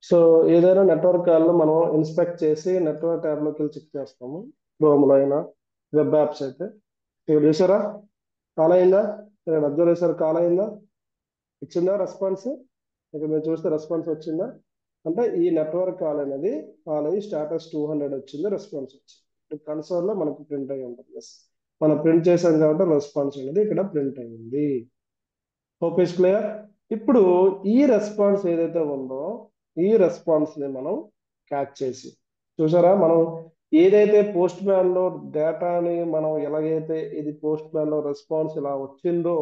సో ఏదైనా నెట్వర్క్ కాల్లో మనం ఇన్స్పెక్ట్ చేసి నెట్వర్క్ ట్యాబ్ లోకి వెళ్ళి చెక్ చేస్తాము. క్రోమ్ లో అయినా వెబ్ యాప్స్ అయితే ఇక్కడ చూసారా కాల్ అయిందా, ఇక్కడ అబ్జర్వ్ చేశారు కాల్ అయిందా, ఇచ్చిందా రెస్పాన్స్. ఇక్కడ మీరు చూస్తే రెస్పాన్స్ వచ్చిందా, అంటే ఈ నెట్వర్క్ కాల్ అనేది కాల్ అయ్యి స్టాటస్ 200 వచ్చింది, రెస్పాన్స్ వచ్చింది. కన్సోల్ లో మనకు ప్రింట్ అయ్యి ఉంటుంది. Yes. మనం ప్రింట్ చేసాం కాబట్టి రెస్పాన్స్ అనేది ఇక్కడ ప్రింట్ అయ్యింది. Hope is clear. ఇప్పుడు ఈ రెస్పాన్స్ ఏదైతే ఉందో ఈ రెస్పాన్స్ ని మనం క్యాచ్ చేసి చూసారా, మనం ఏదైతే పోస్ట్ మ్యాన్ లో డేటాని మనం ఎలాగైతే ఇది పోస్ట్ మ్యాన్ లో రెస్పాన్స్ ఇలా వచ్చిందో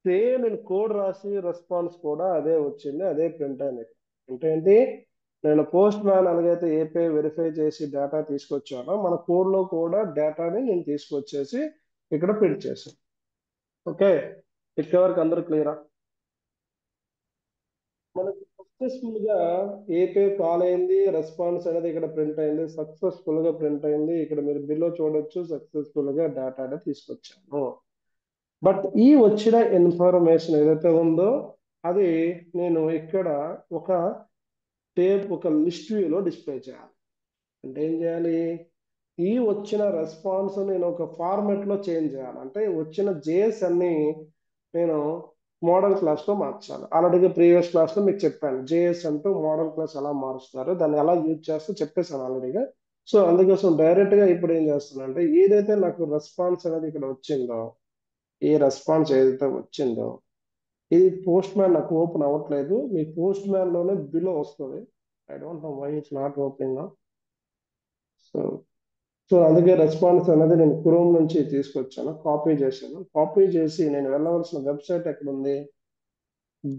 సేమ్ నేను కోడ్ రాసి రెస్పాన్స్ కూడా అదే వచ్చింది, అదే ప్రింట్ అయింది. అంటే ఏంటి, నేను పోస్ట్ మ్యాన్ అలాగైతే ఏపీఐ వెరిఫై చేసి డేటా తీసుకొచ్చానో మన కోడ్ లో కూడా డేటాని నేను తీసుకొచ్చేసి ఇక్కడ ప్రింట్ చేశాను. ఓకే, ఇక్కడ వరకు అందరూ క్లియరా. మనకి సక్సెస్ఫుల్ గా ఏపీఐ కాల్ అయింది, రెస్పాన్స్ అనేది ఇక్కడ ప్రింట్ అయింది, సక్సెస్ఫుల్ గా ప్రింట్ అయింది. ఇక్కడ మీరు బిల్లో చూడొచ్చు, సక్సెస్ఫుల్ గా డేటా అనేది తీసుకొచ్చాను. బట్ ఈ వచ్చిన ఇన్ఫర్మేషన్ ఏదైతే ఉందో అది నేను ఇక్కడ ఒక ఒక లిస్ట్ వ్యూలో డిస్ప్లే చేయాలి. అంటే ఏం చేయాలి, ఈ వచ్చిన రెస్పాన్స్ నేను ఒక ఫార్మెట్ లో చేంజ్ చేయాలి. అంటే వచ్చిన జేఎస్ అన్ని నేను మోడల్ క్లాస్ లో మార్చాలి. ఆల్రెడీ ప్రీవియస్ క్లాస్ లో మీకు చెప్పాను జేఎస్ అంటూ మోడల్ క్లాస్ ఎలా మారుస్తారు, దాన్ని ఎలా యూజ్ చేస్తూ చెప్పేసాను ఆల్రెడీగా. సో అందుకోసం డైరెక్ట్ గా ఇప్పుడు ఏం చేస్తానంటే ఏదైతే నాకు రెస్పాన్స్ అనేది ఇక్కడ వచ్చిందో ఈ రెస్పాన్స్ ఏదైతే వచ్చిందో ఇది పోస్ట్ మ్యాన్ నాకు ఓపెన్ అవ్వట్లేదు. మీ పోస్ట్ మ్యాన్ లోనే బిలో వస్తుంది. I don't know why it's not opening. So so అందుకే రెస్పాన్స్ అనేది నేను క్రోమ్ నుంచి తీసుకొచ్చాను, కాపీ చేశాను. కాపీ చేసి నేను వెళ్ళవలసిన వెబ్సైట్ ఎక్కడ ఉంది,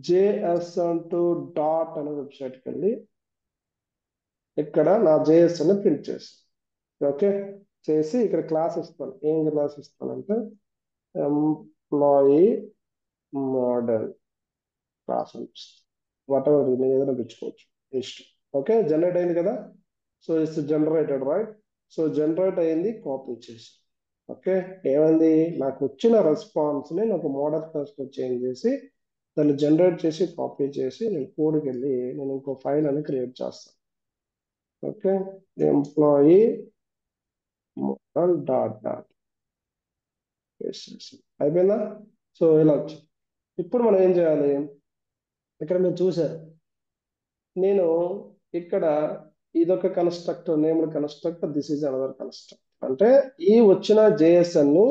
జేఎస్ అంటూ డాట్ అనే వెబ్సైట్కి వెళ్ళి ఇక్కడ నా జేఎస్ అని ప్రింట్ చేశాను. ఓకే, చేసి ఇక్కడ క్లాస్ ఇస్తాను. ఏం క్లాస్ ఇస్తానంటే employee modal class what ever నేను ఏదైనా పెంచుకోవచ్చు ఇష్టం. ఓకే, జనరేట్ అయింది కదా. So it's generated right. So generate అయింది, కాపీ చేసి ఓకే ఏమైంది, నాకు వచ్చిన రెస్పాన్స్ ని నాకు మోడల్ క్లాస్ లో చేంజ్ చేసి దాన్ని జనరేట్ చేసి కాపీ చేసి నేను కోడ్కి వెళ్ళి నేను ఇంకో ఫైల్ అని క్రియేట్ చేస్తాను. Okay, employee model dot dot అయిపోయిందా. సో ఇలా వచ్చింది. ఇప్పుడు మనం ఏం చేయాలి, ఇక్కడ మీరు చూసారు నేను ఇక్కడ ఇదొక constructor named constructor, this is another constructor. అంటే ఈ వచ్చిన జేఎస్ఎన్ ను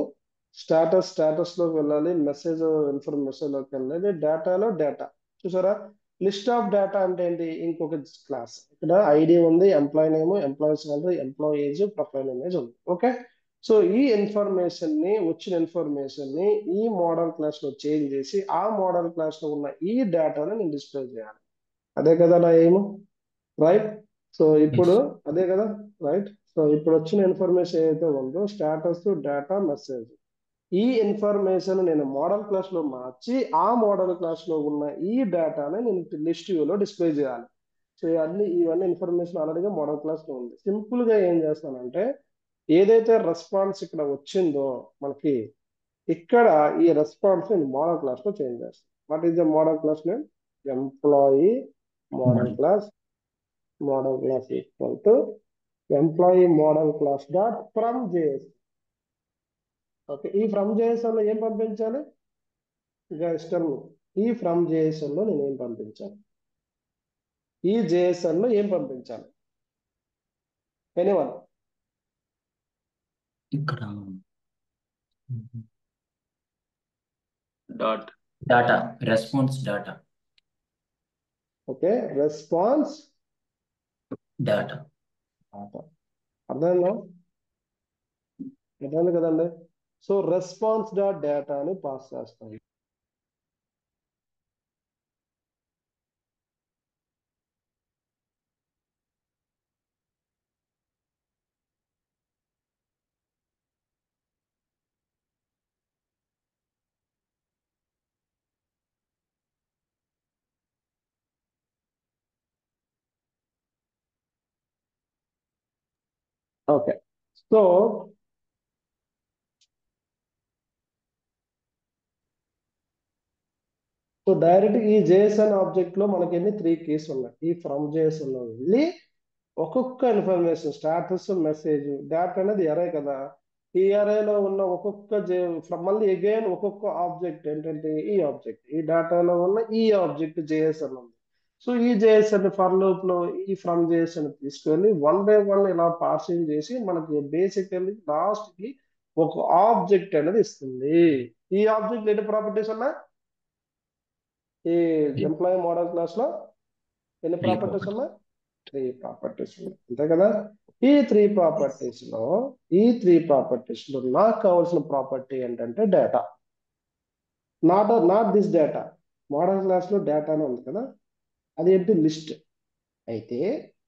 స్టాటస్ లోకి వెళ్ళాలి, మెసేజ్ ఇన్ఫర్మేషన్ లోకి వెళ్ళాలి, డేటాలో డేటా చూసారా. లిస్ట్ ఆఫ్ డేటా అంటే ఏంటి, ఇంకొక క్లాస్. ఇక్కడ ఐడి ఉంది, employee name, employee salary, employee age, profile image ఉంది. ఓకే, సో ఈ ఇన్ఫర్మేషన్ ని వచ్చిన ఇన్ఫర్మేషన్ ని ఈ మోడల్ క్లాస్ లో చేంజ్ చేసి ఆ మోడల్ క్లాస్ లో ఉన్న ఈ డేటాను నేను డిస్ప్లే చేయాలి. అదే కదా నా ఎయిమ్, రైట్. సో ఇప్పుడు Yes. అదే కదా, రైట్. సో ఇప్పుడు వచ్చిన ఇన్ఫర్మేషన్ ఏదైతే ఉందో స్టాటస్ డేటా మెసేజ్, ఈ ఇన్ఫర్మేషన్ నేను మోడల్ క్లాస్ లో మార్చి ఆ మోడల్ క్లాస్ లో ఉన్న ఈ డేటాని నేను లిస్ట్ వ్యూలో డిస్ప్లే చేయాలి. సో ఇవన్నీ ఇన్ఫర్మేషన్ ఆల్రెడీగా మోడల్ క్లాస్ లో ఉంది. సింపుల్ గా ఏం చేస్తానంటే ఏదైతే రెస్పాన్స్ ఇక్కడ వచ్చిందో మనకి ఇక్కడ ఈ రెస్పాన్స్ నేను మోడల్ క్లాస్ లో చేంజ్ చేస్తాను. What is the modal class name? Employee modal class equal to employee modal class dot from JS. Okay, ఈ ఫ్రమ్ జేఎస్ఎన్ లో ఏం పంపించాలి? ఇష్టం ఈ ఫ్రమ్ జేఎస్ఎన్ లో నేను ఏం పంపించాలి? ఈ జేఎస్ఎన్ లో ఏం పంపించాలి? ఎనీవన్? ఇక్కడ dot data, response data, okay, response data. అర్థమైందా? అర్థమైంది కదండి. సో రెస్పాన్స్ డాట్ డేటా అని పాస్ చేస్తాం. ఓకే, సో డైరెక్ట్ ఈ జేఎస్ఎన్ ఆబ్జెక్ట్ లో మనకి ఎన్ని 3 కీస్ ఉన్నాయి. ఈ ఫ్రమ్ జేఎస్ఎన్ లో వెళ్ళి ఒక్కొక్క ఇన్ఫర్మేషన్, స్టాటస్, మెసేజ్, డేటా అనేది ఎరే కదా. ఈ అరేలో ఉన్న ఒక్కొక్క మళ్ళీ అగైన్ ఒక్కొక్క ఆబ్జెక్ట్ ఏంటంటే ఈ ఆబ్జెక్ట్, ఈ డేటాలో ఉన్న ఈ ఆబ్జెక్ట్ జేఎస్ఎన్ ఉంది. సో ఈ జేఎస్ఎన్ ఫర్ లూప్ లో ఈ ఫ్రమ్ జేఎస్ఎన్ తీసుకొని 1 బై 1 ఇలా పార్సింగ్ చేసి మనకి బేసికల్లీ లాస్ట్ కి ఒక ఆబ్జెక్ట్ అనేది ఇస్తుంది. ఈ ఆబ్జెక్ట్ ఎన్ని ప్రాపర్టీస్ ఉన్నాయి? ఈ ఎంప్లాయీ మోడల్ క్లాస్ లో ఎన్ని ప్రాపర్టీస్ ఉన్నాయి? 3 ప్రాపర్టీస్ ఉన్నాయి, అంతే కదా. ఈ 3 ప్రాపర్టీస్ లో నాకు కావాల్సిన ప్రాపర్టీ ఏంటంటే data. Not this data. Modal class లో డేటానే ఉంది కదా, అది ఏంటి? లిస్ట్. అయితే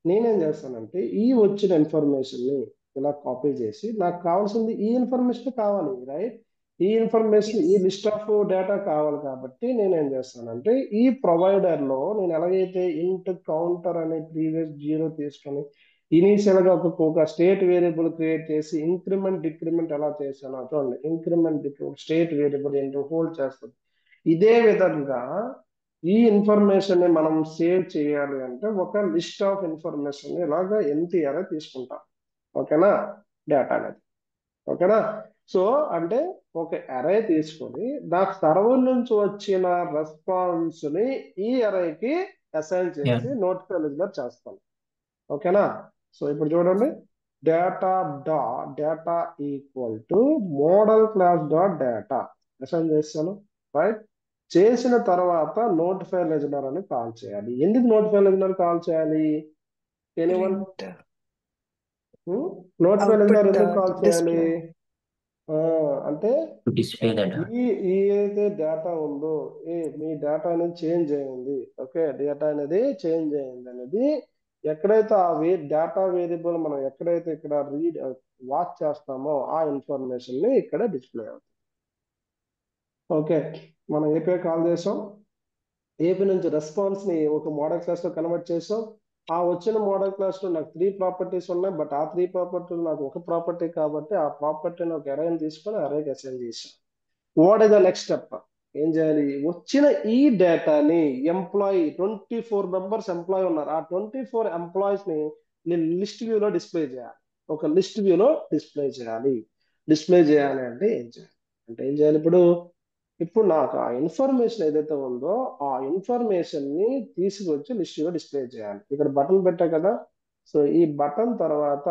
నేనేం చేస్తానంటే ఈ వచ్చిన ఇన్ఫర్మేషన్ ని ఇలా కాపీ చేసి, నాకు కావాల్సింది ఈ ఇన్ఫర్మేషన్ కావాలి, రైట్? ఈ ఇన్ఫర్మేషన్, ఈ లిస్ట్ ఆఫ్ డేటా కావాలి కాబట్టి నేనేం చేస్తానంటే ఈ ప్రొవైడర్ లో నేను ఎలాగైతే ఇంట్ కౌంటర్ అనే ప్రీవియస్ 0 తీసుకొని ఇనీషియల్ గా ఒక స్టేట్ వేరియబుల్ క్రియేట్ చేసి ఇంక్రిమెంట్ డిక్రిమెంట్ ఎలా చేశానో చూడండి. ఇంక్రిమెంట్ డిక్రిమెంట్ స్టేట్ వేరియబుల్ ఏంటో హోల్డ్ చేస్తుంది. ఇదే విధంగా ఈ ఇన్ఫర్మేషన్ ని మనం సేవ్ చేయాలి అంటే ఒక లిస్ట్ ఆఫ్ ఇన్ఫర్మేషన్ ఇలాగా ఎన్టీఆర్ తీసుకుంటాం. ఓకేనా? డేటా అనేది. ఓకేనా? సో అంటే ఒక అరే తీసుకొని నాకు సర్వర్ నుంచి వచ్చిన రెస్పాన్స్ ని ఈ అరేకి అసైన్ చేసి నోటిఫై ఎలిజిబుల్ చేస్తాను. ఓకేనా? సో ఇప్పుడు చూడండి, data equal to modal class dot data assign చేస్తాను, రైట్? చేసిన తర్వాత నోటిఫై లిజనర్ అని కాల్ చేయాలి. ఎందుకు నోటిఫై లిజనర్ కాల్ చేయాలి? ఎనీవన్? నోటిఫై లిజనర్ ఎందుకు కాల్ చేయాలి? అంటే డిస్ప్లే డేటా. ఈ ఏదైతే డేటా ఉందో, మీ డేటా అనేది చేంజ్ అయింది, ఓకే, డేటా అనేది చేంజ్ అయింది అనేది ఎక్కడైతే ఆ డేటా వేరియబుల్ మనం ఎక్కడైతే ఇక్కడ వాచ్ చేస్తామో ఆ ఇన్ఫర్మేషన్ ని ఇక్కడ డిస్ప్లే అవుతుంది. ఓకే, మనం ఏపీఐ కాల్ చేసాం, ఏపీ నుంచి రెస్పాన్స్ ని ఒక మోడల్ క్లాస్ లో కన్వర్ట్ చేసాం. ఆ వచ్చిన మోడల్ క్లాస్ లో నాకు 3 ప్రాపర్టీస్ ఉన్నాయి, బట్ ఆ 3 ప్రాపర్టీలు నాకు ఒక ప్రాపర్టీ కాబట్టి ఆ ప్రాపర్టీని ఒక అరేని తీసుకొని అరేకి అసైన్ చేసాం. What is the next step? ఏం చేయాలి? వచ్చిన ఈ డేటాని ఎంప్లాయీ 24 మెంబర్స్ ఎంప్లాయీ ఉన్నారు, ఆ 24 ఎంప్లాయీస్ ని నేను లిస్ట్ వ్యూలో డిస్ప్లే చేయాలి. ఒక లిస్ట్ వ్యూలో డిస్ప్లే చేయాలి. అంటే ఏం చేయాలి? ఇప్పుడు నాకు ఆ ఇన్ఫర్మేషన్ ఏదైతే ఉందో ఆ ఇన్ఫర్మేషన్ ని తీసుకొచ్చి లిస్ట్ లో డిస్ప్లే చేయాలి. ఇక్కడ బటన్ పెట్టా కదా, సో ఈ బటన్ తర్వాత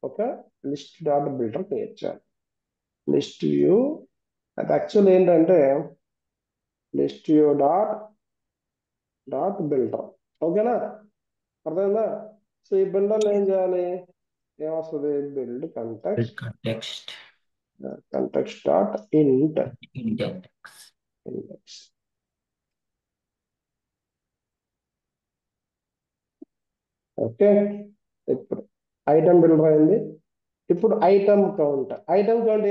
ఒక లిస్ట్ డాట్ బిల్డర్ క్రియేట్ చేయాలి. లిస్ట్ వ్యూ అది యాక్చువల్ ఏంటంటే లిస్ట్ వ్యూ డాట్ బిల్డర్. ఓకేనా? అర్థమైందా? సో ఈ బిల్డర్ ఏం చేయాలి? ఏమొస్తుంది? Build context dot index. Okay, ఇప్పుడు ఐటమ్ బిల్డర్ అయింది. ఇప్పుడు ఐటమ్ కౌంట్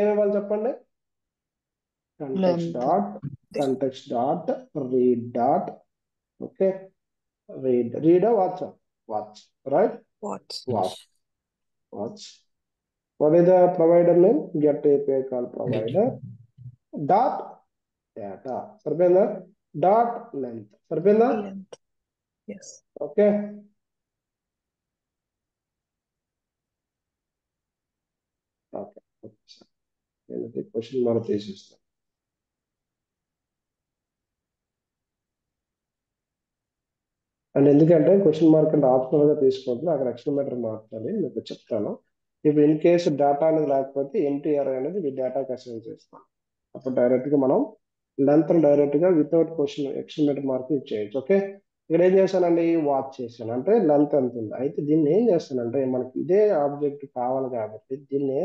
ఏమి ఇవ్వాలి చెప్పండి? Context dot read dot, okay, read watch right, watch. What is the provider name? Get API call provider dot data. సరిపోయిందా? Dot length. సరిపోయిందా? Length. Yes. ఓకే. ఓకే. నేను క్వశ్చన్ మార్క్ తీసేస్తాను. అండ్ ఎందుకంటే క్వశ్చన్ మార్క్ అంటే ఆప్షనల్ గా తీసుకుంటే అక్కడ ఎక్స్ప్లెనేటర్ మార్చాలి, మీకు చెప్తాను. ఇప్పుడు ఇన్ కేసు డేటా అనేది లేకపోతే ఎంటీఆర్ అనేది మీ డేటాకి అసైన్ చేస్తాం. అప్పుడు డైరెక్ట్ గా మనం లెంత్ డైరెక్ట్ గా వితౌట్ క్వశ్చన్ ఎక్స్ప్లెనేటర్ మార్క్ ఇచ్చేయచ్చు. ఓకే. ఇక్కడ ఏం చేశానండి, వాచ్ చేశాను, అంటే లెంత్ ఎంత ఉంది. అయితే దీన్ని ఏం చేస్తానంటే మనకి ఇదే ఆబ్జెక్ట్ కావాలి కాబట్టి దీన్ని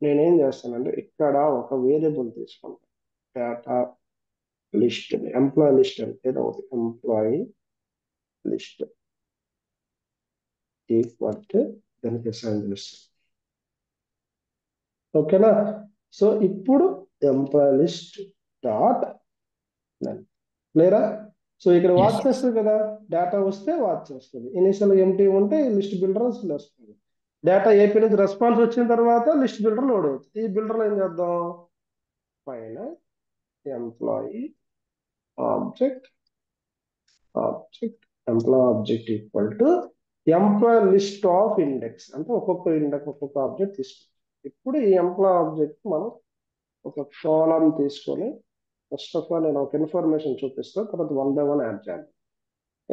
నేనేం చేస్తానంటే ఇక్కడ ఒక వేరియబుల్ తీసుకుంటాను. డేటా లిస్ట్, ఎంప్లాయీ లిస్ట్ అని ఏదో ఒకటి, ఎంప్లాయీ లిస్ట్ ఈక్వల్ టు దానికి అసైన్ చేస్తాను. ఓకేనా. సో ఇప్పుడు ఎంప్లాయీ లిస్ట్ డాట్ లెంత్. క్లియరా? సో ఇక్కడ వాచ్ Yes. చేస్తుంది కదా, డేటా వస్తే వాచ్ చేస్తుంది. ఇనిషియల్ ఎంటీ ఉంటే లిస్ట్ బిల్డర్ వస్తుంది. డేటా ఏపీ నుంచి రెస్పాన్స్ వచ్చిన తర్వాత లిస్ట్ బిల్డర్ లోడ్ అవుతుంది. ఈ బిల్డర్ ఏం చేద్దాం, పైన employee object employee object equal to employee list of index, అంటే ఒక్కొక్క ఇండెక్స్ ఒక్కొక్క ఆబ్జెక్ట్ తీసుకుంటాం. ఇప్పుడు ఈ ఎంప్లాయీ ఆబ్జెక్ట్ మనం ఒక కాలం తీసుకొని ఫస్ట్ ఆఫ్ ఆల్ నేను ఒక ఇన్ఫర్మేషన్ చూపిస్తాను, తర్వాత 1 by 1 యాడ్ చేయాలి.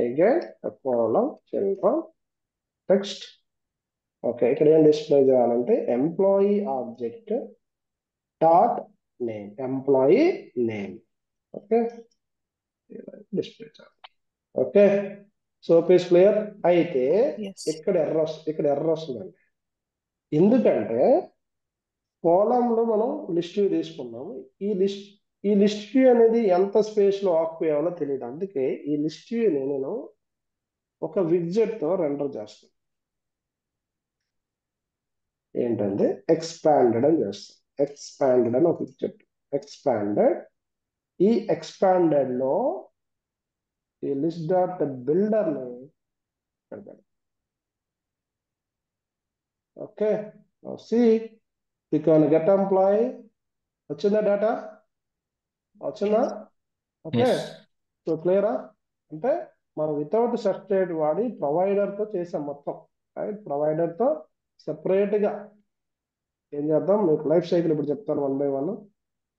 Again column children text. Okay. ఇక్కడ ఏం డిస్ప్లే చేయాలంటే employee object dot name, employee name. Okay. Display చేయాలి. ఓకే. So piece clear. అయితే Yes. ఇక్కడ ఎర్ర వస్తుందండి. ఎందుకంటే కోలంలో మనం లిస్ట్ వ్యూ తీసుకున్నాము. ఈ లిస్ట్ వ్యూ అనేది ఎంత స్పేస్ లో ఆక్యుపై అవ్వాలో తెలియదు. అందుకే ఈ లిస్ట్ వ్యూని నేను ఒక విడ్జెట్ తో రెండర్ చేస్తాను. ఏంటంటే ఎక్స్పాండెడ్ అని చేస్తాను. ఎక్స్పాండెడ్ అని ఒక విడ్జెట్. ఎక్స్పాండెడ్. ఈ ఎక్స్పాండెడ్ లో ఈ లిస్ట్ డాట్ బిల్డర్ ని పెడతాను. ఓకే. సి ఇక్కడ గెట్ ఎంప్లాయీ వచ్చిందా, డేటా వచ్చిందా? ఓకే. Yes. సో క్లియరా? అంటే మనం వితౌట్ సబ్స్ట్రేట్ వాడి ప్రొవైడర్ తో చేసాం మొత్తం. రైట్. ప్రొవైడర్ తో సెపరేట్ గా ఏం చేద్దాం, మీకు లైఫ్ సైకిల్ ఇప్పుడు చెప్తాను 1 by 1.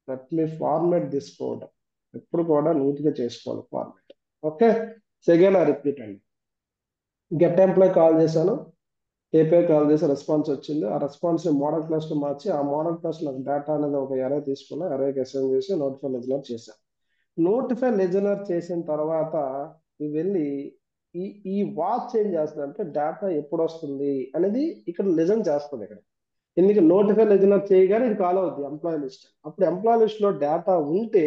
Let me format this code. ఎప్పుడు కూడా నీట్ గా చేసుకోవాలి ఫార్మేట్. ఓకే. సెకండ్ రిపీట్ అండి. గెట్ ఎంప్లాయ్ కాల్ చేశాను, ఏపీఐ కాల్ చేసి రెస్పాన్స్ వచ్చింది. ఆ రెస్పాన్స్ ని మోడల్ క్లాస్ లో మార్చి ఆ మోడల్ క్లాస్ లో డేటా అనేది ఒక అరే తీసుకున్నా, అరేకి అసైన్ చేసి నోటిఫై లెజనర్ చేశాను. నోటిఫై లెజనర్ చేసిన తర్వాత ఇవి వెళ్ళి ఈ వాచ్ ఏం చేస్తుంది అంటే డేటా ఎప్పుడు వస్తుంది అనేది ఇక్కడ లెజన్ చేస్తుంది. ఇక్కడ ఎందుకు నోటిఫై లెజనర్ చేయగానే ఇది కాల్ అవుతుంది ఎంప్లాయీ లిస్ట్. అప్పుడు ఎంప్లాయీ లిస్ట్ లో డేటా ఉంటే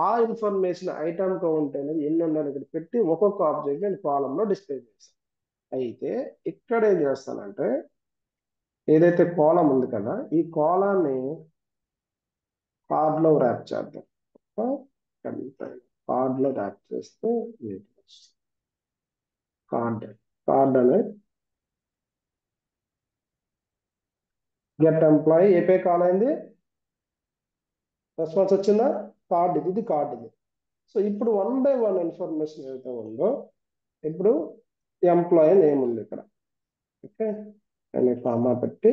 ఆ ఇన్ఫర్మేషన్ ఐటమ్ కౌంట్ అనేది ఎన్ని ఉండాలి ఇక్కడ పెట్టి ఒక్కొక్క ఆబ్జెక్ట్ నేను కాలం లో డిస్ప్లే చేస్తాను. అయితే ఇక్కడ ఏం చేస్తానంటే ఏదైతే కాలం ఉంది కదా, ఈ కాలాన్ని కార్డ్ లో ర్యాప్ చేద్దాం. కార్డ్ లో ర్యాప్ చేస్తే కార్డ్ అనే గెట్ ఎంప్లాయీ ఏపీ కాల్ అయింది, రెస్పాన్స్ వచ్చిందా, కార్డ్ ఇది కార్డ్ ఇది. సో ఇప్పుడు 1 by 1 ఇన్ఫర్మేషన్ ఏదైతే ఉందో ఇప్పుడు ఎంప్లాయీ నేమ్ ఉంది ఇక్కడ. ఓకే. నేను కామా పెట్టి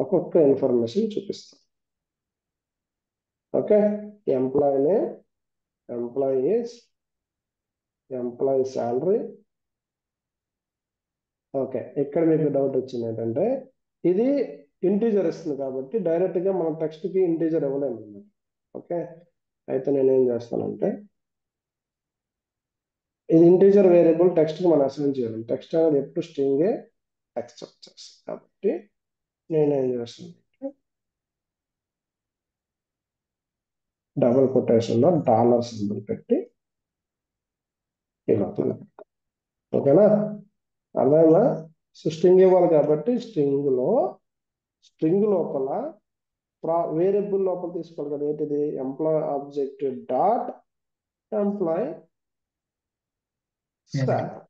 ఒక్కొక్క ఇన్ఫర్మేషన్ చూపిస్తాను. Okay. Employee name, employee age, employee salary. Okay. ఇక్కడ మీకు డౌట్ వచ్చింది ఏంటంటే ఇది ఇంటీజర్ ఇస్తుంది కాబట్టి డైరెక్ట్ గా మనం టెక్స్ట్ కి ఇంటీజర్ ఇవ్వలేము అన్నమాట. ఓకే. అయితే నేను ఏం చేస్తానంటే ఇది ఇంటీజర్ వేరియబుల్ టెక్స్ట్ కి మనం అసైన్ చేయాలి. టెక్స్ట్ అనేది ఎప్పుడు స్ట్రింగ్ యాక్సెప్ట్ చేస్తాం కాబట్టి నేను ఏం చేస్తానంటే డబుల్ కొటేషన్ లో డాలర్ సింబల్ పెట్టి ఇలా పెడతాం. ఓకేనా? అలాగా స్ట్రింగ్ ఇవ్వాలి కాబట్టి స్ట్రింగ్ లోపల వేరియబుల్ లోపల తీసుకోవాలి కదా, ఏంటిది employee object dot employee salary.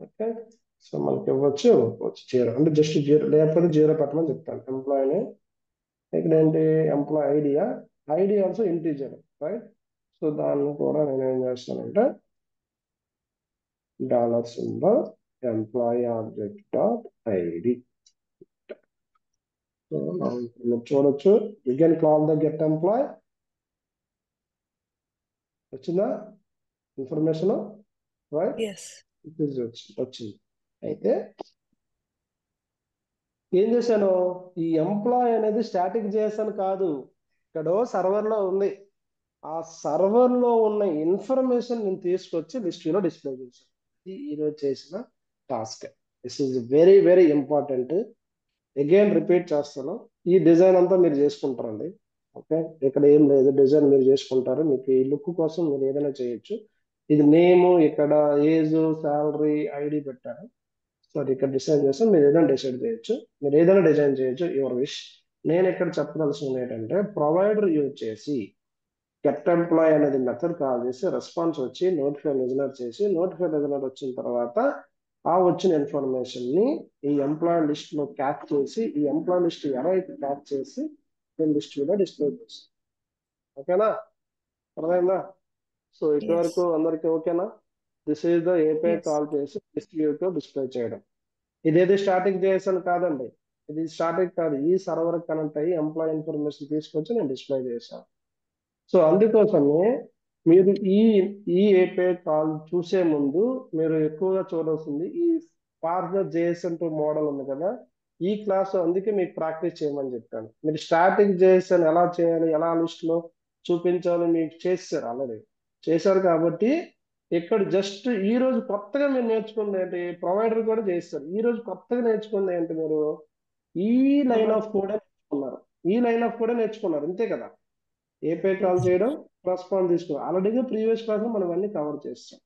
Okay, so మనకి ఇవ్వచ్చు జీరో, అంటే జస్ట్ జీరో లేకపోతే జీరో పెట్టమని చెప్తాను. ఎంప్లాయీని ఇక్కడ ఏంటి, employee idea, ID also integer, right. So దాన్ని కూడా నేను ఏం చేస్తానంటే dollar symbol employee object dot ID. So మీరు చూడొచ్చు, you can call the get employee. వచ్చిందా ఇన్ఫర్మేషన్, రైట్. ఎస్. వచ్చింది. అయితే ఏం చేశాను, ఈ ఎంప్లాయ్ అనేది స్టాటిక్ చేశాను కాదు, ఇక్కడ సర్వర్ లో ఉంది. ఆ సర్వర్ లో ఉన్న ఇన్ఫర్మేషన్ నేను తీసుకొచ్చి లిస్ట్ లో డిస్ప్లే చేశాను. ఇది ఈరోజు చేసిన task. This is very very important. Again repeat చేస్తాను, ఈ డిజైన్ అంతా మీరు చేసుకుంటారండి. ఓకే, ఇక్కడ ఏం లేదు, డిజైన్ మీరు చేసుకుంటారు. మీకు ఈ లుక్ కోసం మీరు ఏదైనా చేయొచ్చు. ఇది నేమ్, ఇక్కడ ఏజ్, శాలరీ, ఐడి పెట్టారు. సో అది ఇక్కడ డిసైడ్ చేస్తే మీరు ఏదైనా డిసైడ్ చేయొచ్చు, మీరు ఏదైనా డిజైన్ చేయొచ్చు, యువర్ విష్. నేను ఇక్కడ చెప్పదలసింది ఏంటంటే ప్రొవైడర్ యూజ్ చేసి గెట్ ఎంప్లాయ్ అనేది మెథడ్ కాల్ చేసి రెస్పాన్స్ వచ్చి నోటిఫై లిజనర్ చేసి, నోటిఫై లిజనర్ వచ్చిన తర్వాత ఆ వచ్చిన ఇన్ఫర్మేషన్ ని ఈ ఎంప్లాయ్ లిస్ట్ లో క్యాచ్ చేసి, ఈ ఎంప్లాయ్ లిస్ట్ ఎలా అయితే క్యాచ్ చేసి నేను లిస్ట్ మీద డిస్ప్లే చేస్తాను. ఓకేనా, అర్థమైందా? సో ఇప్పటి ఎస్. వరకు అందరికి ఓకేనా? This is the APIs. Call చేసి లిస్ట్ వ్యూతో డిస్ప్లే చేయడం. ఇదేది స్టాటిక్ JSON కాదండి, ఇది స్టాటిక్ కాదు, ఈ సర్వర్ కనెక్ట్ అయ్యి ఎంప్లాయ్ ఇన్ఫర్మేషన్ తీసుకొచ్చి నేను డిస్ప్లే చేశాను. సో అందుకోసమే మీరు ఈ ఏపీఐ కాల్ చూసే ముందు మీరు ఎక్కువగా చూడాల్సింది ఈ ఫార్దర్ JSON టు మోడల్ ఉంది కదా, ఈ క్లాస్ అందుకే మీకు ప్రాక్టీస్ చేయమని చెప్పాను. మీరు స్టాటిక్ JSON ఎలా చేయాలి, ఎలా లిస్ట్ లో చూపించాలి మీకు చేశారు, ఆల్రెడీ చేశారు. కాబట్టి ఇక్కడ జస్ట్ ఈ రోజు కొత్తగా మీరు నేర్చుకుంది ఏంటి, ప్రొవైడర్ కూడా చేస్తారు. ఈ రోజు కొత్తగా నేర్చుకుంది ఏంటి, మీరు ఈ లైన్ ఆఫ్ కూడా నేర్చుకున్నారు, ఈ లైన్ ఆఫ్ కూడా నేర్చుకున్నారు, అంతే కదా. API calls. చేయడం, రెస్పాన్స్ తీసుకోవడం, ఆల్రెడీగా ప్రీవియస్ క్లాస్ లో మనం అన్ని కవర్ చేస్తాం.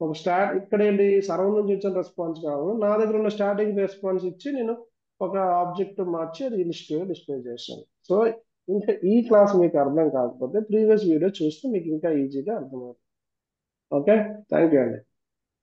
ఒక స్టార్ట్ ఇక్కడ ఏంటి, సర్వర్ నుంచి వచ్చిన రెస్పాన్స్ కావాలి, నా దగ్గర ఉన్న స్టార్టింగ్ రెస్పాన్స్ ఇచ్చి నేను ఒక ఆబ్జెక్ట్ మార్చి అది లిస్ట్ డిస్ప్లే చేస్తాను. సో ఇంకా ఈ క్లాస్ మీకు అర్థం కాకపోతే ప్రీవియస్ వీడియో చూస్తే మీకు ఇంకా ఈజీగా అర్థమవుతుంది. ఓకే, థ్యాంక్ యూ అండి.